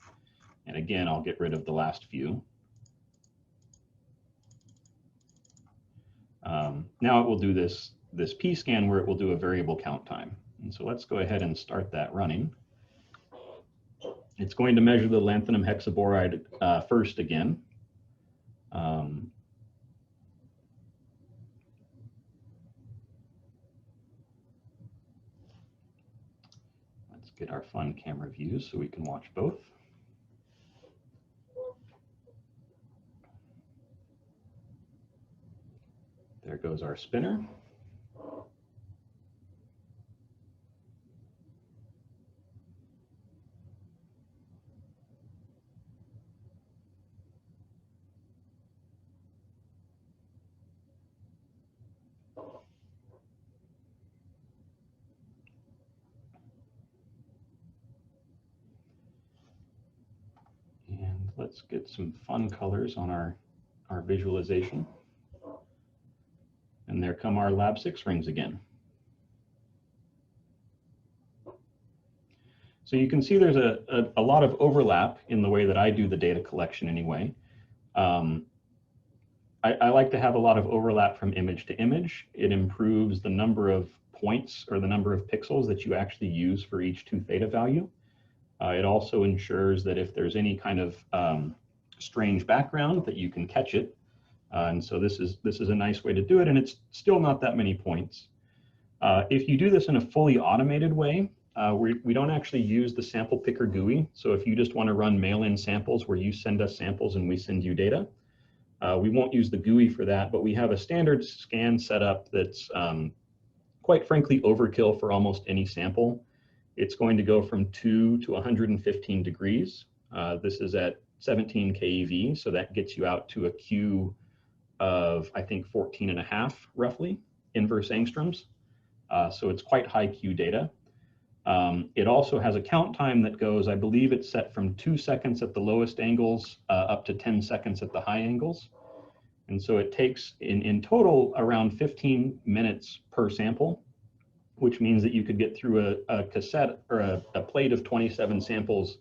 and again, I'll get rid of the last few. Now it will do this P scan where it will do a variable count time. And so let's go ahead and start that running. It's going to measure the lanthanum hexaboride first again. Let's get our fun camera views so we can watch both. There goes our spinner. And let's get some fun colors on our visualization. And there come our Lab 6 rings again. So you can see there's a lot of overlap in the way that I do the data collection anyway. I like to have a lot of overlap from image to image. It improves the number of points or the number of pixels that you actually use for each 2 theta value. It also ensures that if there's any kind of strange background that you can catch it. And so this is a nice way to do it, and it's still not that many points. If you do this in a fully automated way, we don't actually use the sample picker GUI. So if you just want to run mail-in samples where you send us samples and we send you data, we won't use the GUI for that, but we have a standard scan setup that's quite frankly overkill for almost any sample. It's going to go from 2 to 115 degrees. This is at 17 keV, so that gets you out to a Q of, I think, 14.5 roughly inverse angstroms. So it's quite high Q data. It also has a count time that goes, I believe it's set from 2 seconds at the lowest angles up to 10 seconds at the high angles. And so it takes in total around 15 minutes per sample, which means that you could get through a cassette or a plate of 27 samples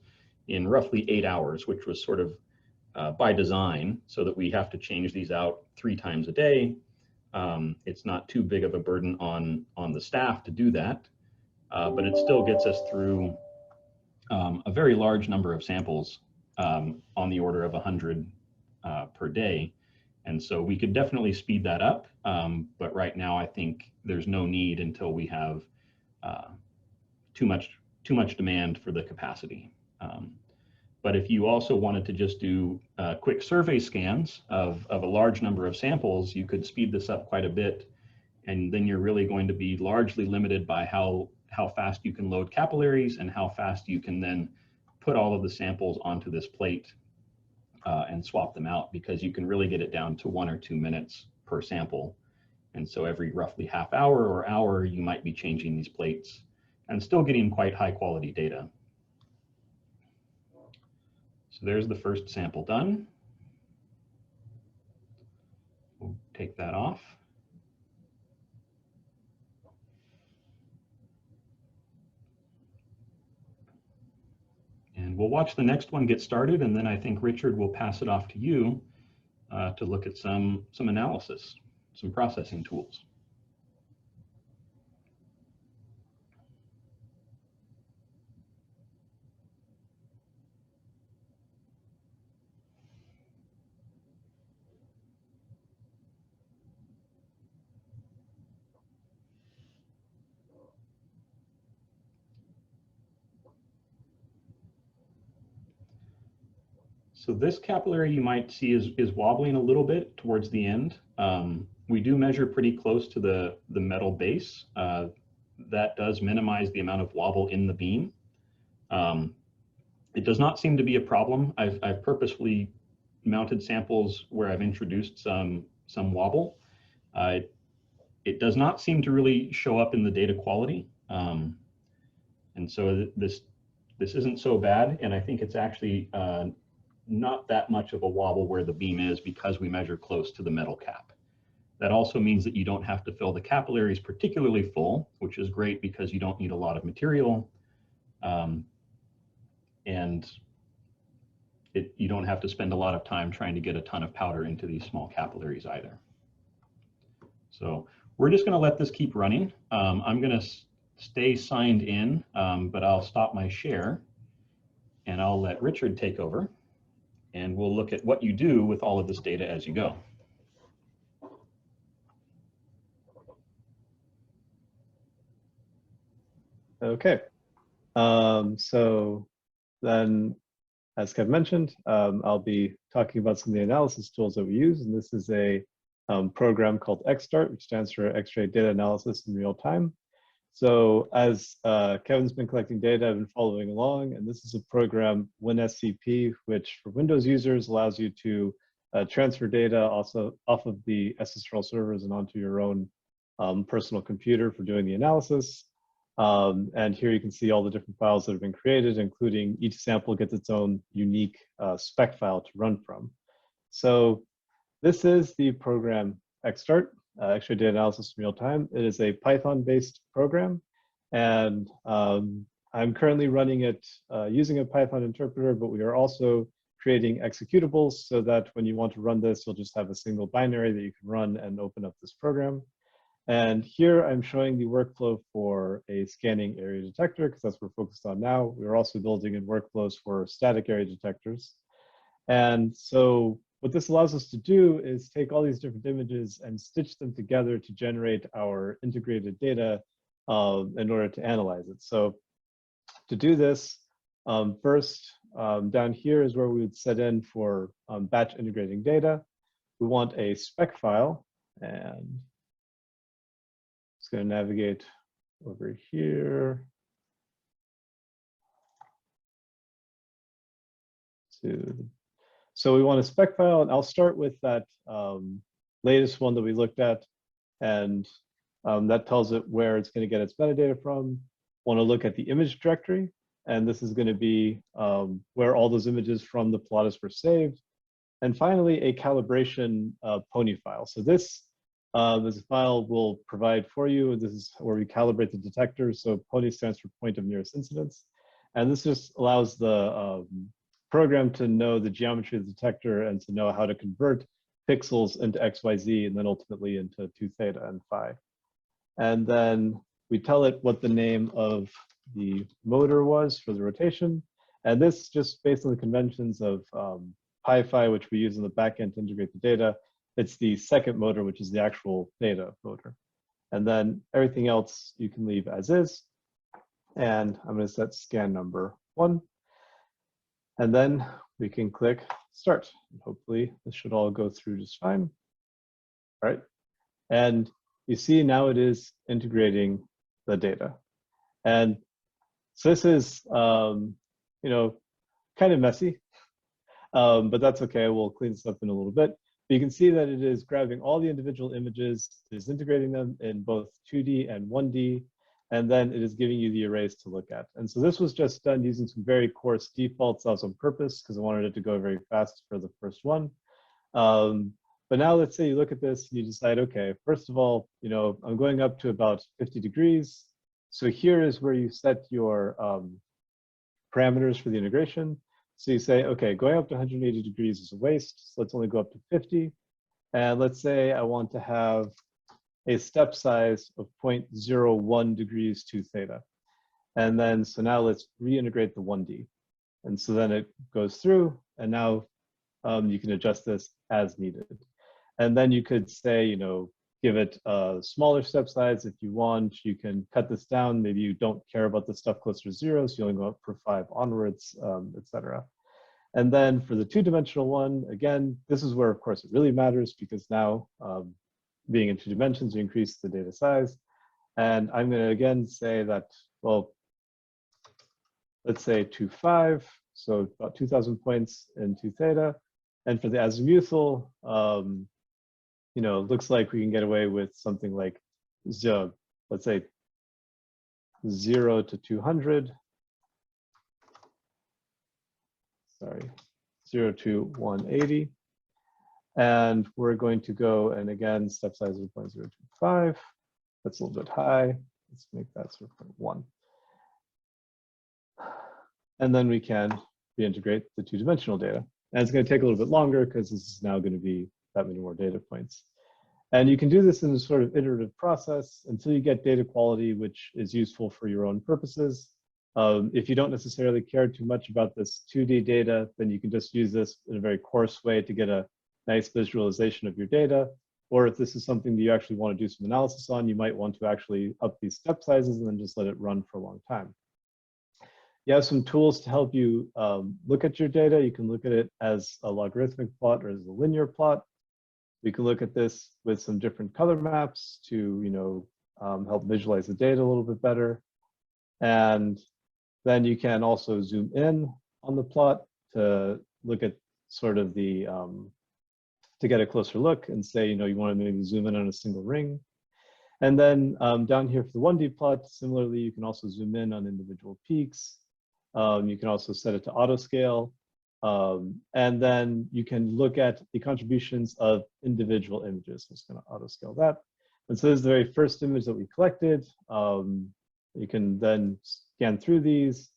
in roughly 8 hours, which was sort of by design, so that we have to change these out 3 times a day. It's not too big of a burden on the staff to do that, but it still gets us through a very large number of samples on the order of 100 per day. And so we could definitely speed that up. But right now, I think there's no need until we have too much demand for the capacity. But if you also wanted to just do quick survey scans of a large number of samples, you could speed this up quite a bit. And then you're really going to be largely limited by how fast you can load capillaries and how fast you can then put all of the samples onto this plate and swap them out, because you can really get it down to 1 or 2 minutes per sample. And so every roughly half hour or hour, you might be changing these plates and still getting quite high quality data. So there's the first sample done. We'll take that off. And we'll watch the next one get started, and then I think Richard will pass it off to you to look at some analysis, some processing tools. So this capillary you might see is wobbling a little bit towards the end. We do measure pretty close to the metal base. That does minimize the amount of wobble in the beam. It does not seem to be a problem. I've purposefully mounted samples where I've introduced some wobble. It does not seem to really show up in the data quality. And so this isn't so bad, and I think it's actually not that much of a wobble where the beam is, because we measure close to the metal cap. That also means that you don't have to fill the capillaries particularly full, which is great because you don't need a lot of material. And you don't have to spend a lot of time trying to get a ton of powder into these small capillaries either. So we're just going to let this keep running. I'm going to stay signed in, but I'll stop my share and I'll let Richard take over. And we'll look at what you do with all of this data as you go. Okay. So then, as Kev mentioned, I'll be talking about some of the analysis tools that we use. And this is a program called xDart, which stands for X-ray Data Analysis in Real Time. So as Kevin's been collecting data, I've been following along, and this is a program, WinSCP, which for Windows users allows you to transfer data also off of the SSRL servers and onto your own personal computer for doing the analysis. And here you can see all the different files that have been created, including each sample gets its own unique spec file to run from. So this is the program xDart. X-ray Data Analysis in Real Time. It is a Python-based program, and I'm currently running it using a Python interpreter, but we are also creating executables so that when you want to run this, you'll just have a single binary that you can run and open up this program. And here I'm showing the workflow for a scanning area detector, because that's what we're focused on now. We're also building in workflows for static area detectors. And so what this allows us to do is take all these different images and stitch them together to generate our integrated data in order to analyze it. So to do this, first, down here is where we would set in for batch integrating data. We want a spec file, and it's going to navigate over here to so we want a spec file, and I'll start with that latest one that we looked at, and that tells it where it's going to get its metadata from. Want to look at the image directory, and this is going to be where all those images from the Pilatus were saved. And finally, a calibration pony file. So this file will provide for you. This is where we calibrate the detector. So pony stands for point of nearest incidence, and this just allows the program to know the geometry of the detector and to know how to convert pixels into XYZ and then ultimately into 2 theta and phi. And then we tell it what the name of the motor was for the rotation. And this, just based on the conventions of PyPhi, which we use in the backend to integrate the data, it's the second motor, which is the actual data motor. And then everything else you can leave as is. And I'm going to set scan number 1. And then we can click start. And hopefully this should all go through just fine. All right. And you see now it is integrating the data. And so this is, you know, kind of messy, but that's okay. We'll clean this up in a little bit. But you can see that it is grabbing all the individual images, it is integrating them in both 2D and 1D, and then it is giving you the arrays to look at. And so this was just done using some very coarse defaults. That was on purpose because I wanted it to go very fast for the first one. But now let's say you look at this and you decide, okay, first of all, you know, I'm going up to about 50 degrees. So here is where you set your parameters for the integration. So you say, okay, going up to 180 degrees is a waste. So let's only go up to 50. And let's say I want to have a step size of 0.01 degrees to theta. And then, so now let's reintegrate the 1D. And so then it goes through, and now you can adjust this as needed. And then you could say, you know, give it a smaller step size if you want. You can cut this down. Maybe you don't care about the stuff closer to 0, so you only go up for 5 onwards, etc. And then for the 2-dimensional one, again, this is where, of course, it really matters because now being in 2 dimensions, you increase the data size. And I'm going to again say that, well, let's say 2.5, so about 2,000 points in 2 theta. And for the azimuthal, you know, looks like we can get away with something like, let's say 0 to 200. Sorry, 0 to 180. And we're going to go, and again, step size of 0.025. That's a little bit high. Let's make that 0.1. And then we can reintegrate the 2-dimensional data. And it's going to take a little bit longer because this is now going to be that many more data points. And you can do this in a sort of iterative process until you get data quality, which is useful for your own purposes. If you don't necessarily care too much about this 2D data, then you can just use this in a very coarse way to get a nice visualization of your data. Or if this is something that you actually want to do some analysis on, you might want to actually up these step sizes and then just let it run for a long time. You have some tools to help you look at your data. You can look at it as a logarithmic plot or as a linear plot. We can look at this with some different color maps to, you know, help visualize the data a little bit better. And then you can also zoom in on the plot to look at sort of the, to get a closer look and say, you know, you want to maybe zoom in on a single ring. And then down here for the 1D plot, similarly, you can also zoom in on individual peaks. You can also set it to auto scale. And then you can look at the contributions of individual images. I'm just going to auto scale that. And so this is the very first image that we collected. You can then scan through these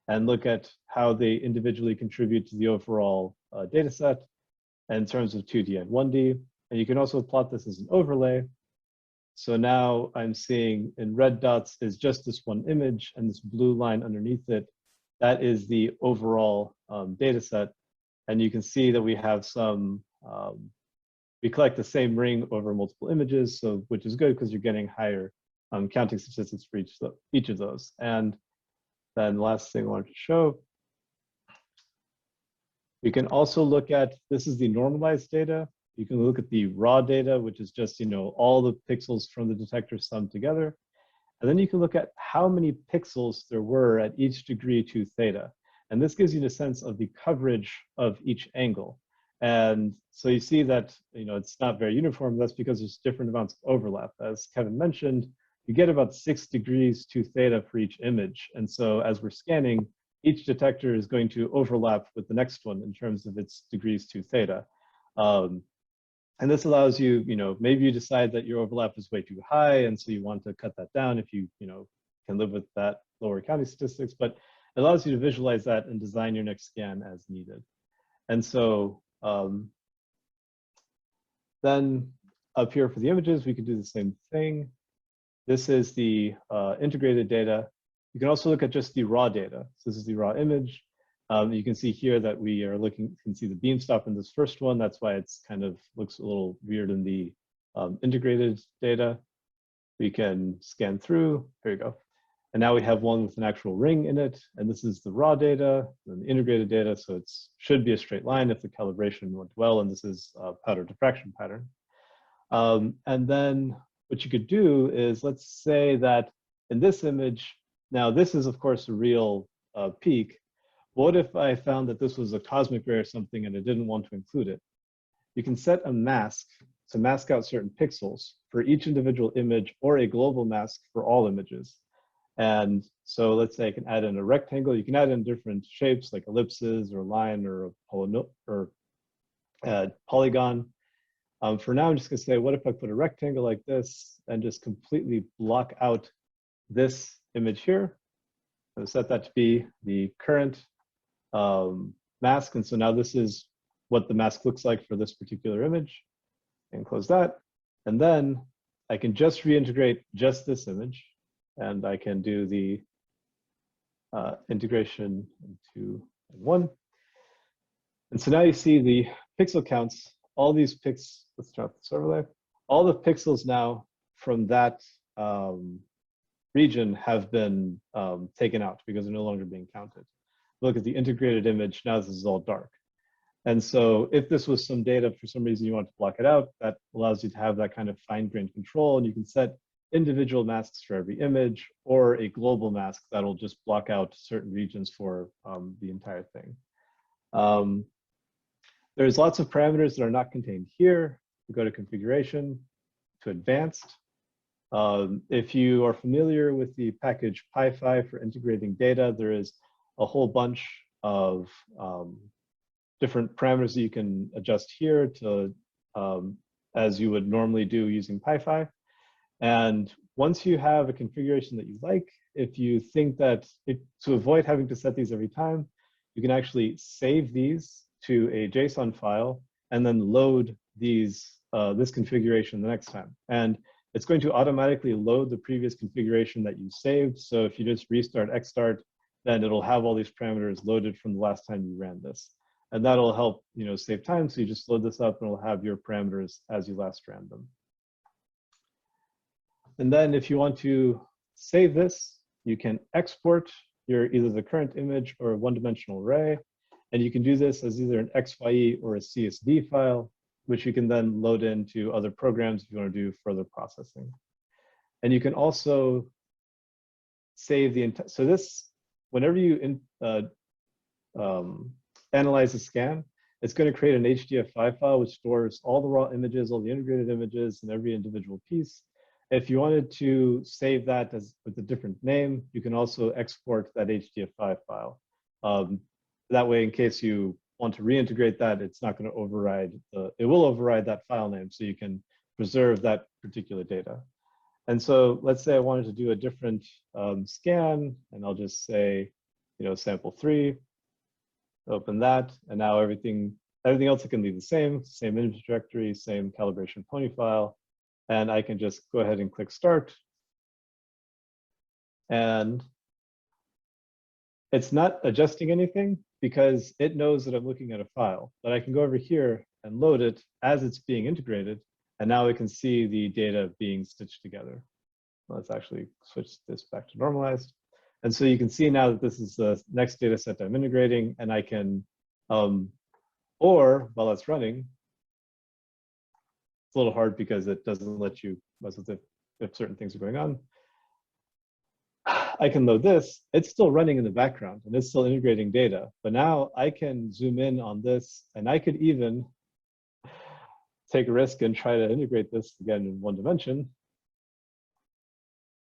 and look at how they individually contribute to the overall data set in terms of 2D and 1D. And you can also plot this as an overlay. So now I'm seeing in red dots is just this one image, and this blue line underneath it, that is the overall data set. And you can see that we have some, we collect the same ring over multiple images, so which is good because you're getting higher counting statistics for each of those. And then the last thing I wanted to show, we can also look at, this is the normalized data. You can look at the raw data, which is just, you know, all the pixels from the detector summed together. And then you can look at how many pixels there were at each degree to theta. And this gives you a sense of the coverage of each angle. And so you see that, you know, it's not very uniform. That's because there's different amounts of overlap. As Kevin mentioned, you get about 6 degrees to theta for each image. And so as we're scanning, each detector is going to overlap with the next one in terms of its degrees to theta. And this allows you, you know, maybe you decide that your overlap is way too high, and so you want to cut that down if you, you know, can live with that lower counting statistics, but it allows you to visualize that and design your next scan as needed. And so then up here for the images, we can do the same thing. This is the integrated data. You can also look at just the raw data. So this is the raw image. You can see here that we are looking, you can see the beam stop in this first one. That's why it's kind of looks a little weird in the integrated data. We can scan through, here we go. And now we have one with an actual ring in it. And this is the raw data and the integrated data. So it should be a straight line if the calibration went well. And this is a powder diffraction pattern. And then what you could do is, let's say that in this image, now this is of course a real peak. What if I found that this was a cosmic ray or something and I didn't want to include it? You can set a mask to mask out certain pixels for each individual image, or a global mask for all images. And so let's say I can add in a rectangle. You can add in different shapes like ellipses or line or a polygon. For now, I'm just gonna say, what if I put a rectangle like this and just completely block out this image here? I'm gonna set that to be the current mask. And so now this is what the mask looks like for this particular image, and close that. And then I can just reintegrate just this image, and I can do the integration into one. And so now you see the pixel counts, all these let's start this overlay. All the pixels now from that region have been taken out because they're no longer being counted. Look at the integrated image, now this is all dark. And so if this was some data, for some reason you want to block it out, that allows you to have that kind of fine-grained control, and you can set individual masks for every image, or a global mask that'll just block out certain regions for the entire thing. There's lots of parameters that are not contained here. We go to configuration, to advanced. If you are familiar with the package PyPhi for integrating data, there is a whole bunch of different parameters that you can adjust here to as you would normally do using PyPhi. And once you have a configuration that you like, if you think that to avoid having to set these every time, you can actually save these to a JSON file and then load these this configuration the next time. And it's going to automatically load the previous configuration that you saved. So if you just restart xDart, then it'll have all these parameters loaded from the last time you ran this. And that'll help, save time. So you just load this up and it'll have your parameters as you last ran them. And then if you want to save this, you can export either the current image or a one-dimensional array. And you can do this as either an XYE or a CSV file, which you can then load into other programs if you want to do further processing. And you can also save the entire, so this, whenever you analyze a scan, it's going to create an HDF5 file which stores all the raw images, all the integrated images, and every individual piece. If you wanted to save that with a different name, you can also export that HDF5 file. That way, in case you want to reintegrate that, it's not going to override it will override that file name, so you can preserve that particular data. And so let's say I wanted to do a different scan, and I'll just say, sample 3, open that, and now everything else can be the same image directory, same calibration pony file, and I can just go ahead and click start. And it's not adjusting anything because it knows that I'm looking at a file, but I can go over here and load it as it's being integrated, and now we can see the data being stitched together. Let's actually switch this back to normalized. And so you can see now that this is the next data set I'm integrating, and I can, or while it's running, it's a little hard because it doesn't let you mess with it if certain things are going on. I can load this, it's still running in the background and it's still integrating data, but now I can zoom in on this, and I could even take a risk and try to integrate this again in one dimension.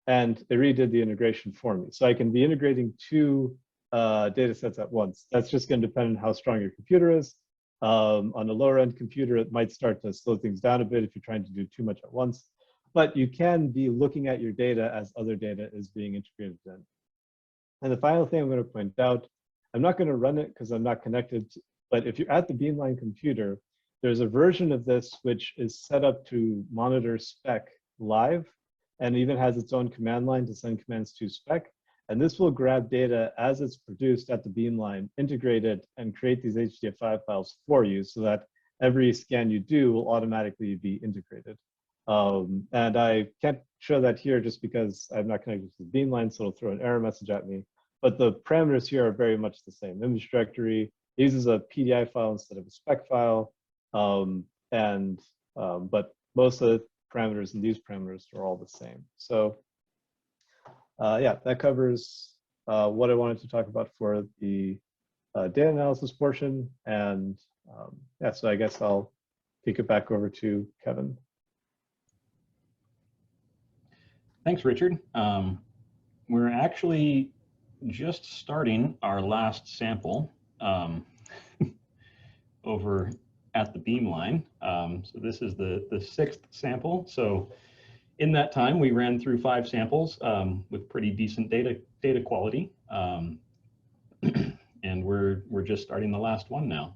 And it redid the integration for me. So I can be integrating two data sets at once. That's just going to depend on how strong your computer is. On a lower end computer, it might start to slow things down a bit if you're trying to do too much at once. But you can be looking at your data as other data is being integrated in. And the final thing I'm going to point out, I'm not going to run it because I'm not connected, but if you're at the Beamline computer, there's a version of this which is set up to monitor spec live, and even has its own command line to send commands to spec. And this will grab data as it's produced at the Beamline, integrate it, and create these HDF5 files for you so that every scan you do will automatically be integrated. And I can't show that here just because I'm not connected to the Beamline, so it'll throw an error message at me. But the parameters here are very much the same. Image directory uses a PDI file instead of a spec file. But most of the parameters in these parameters are all the same. So yeah, that covers what I wanted to talk about for the data analysis portion. And yeah, so I guess I'll kick it back over to Kevin. Thanks, Richard. We're actually just starting our last sample over at the Beamline. So this is the 6th sample. So in that time, we ran through 5 samples with pretty decent data quality. And we're just starting the last one now.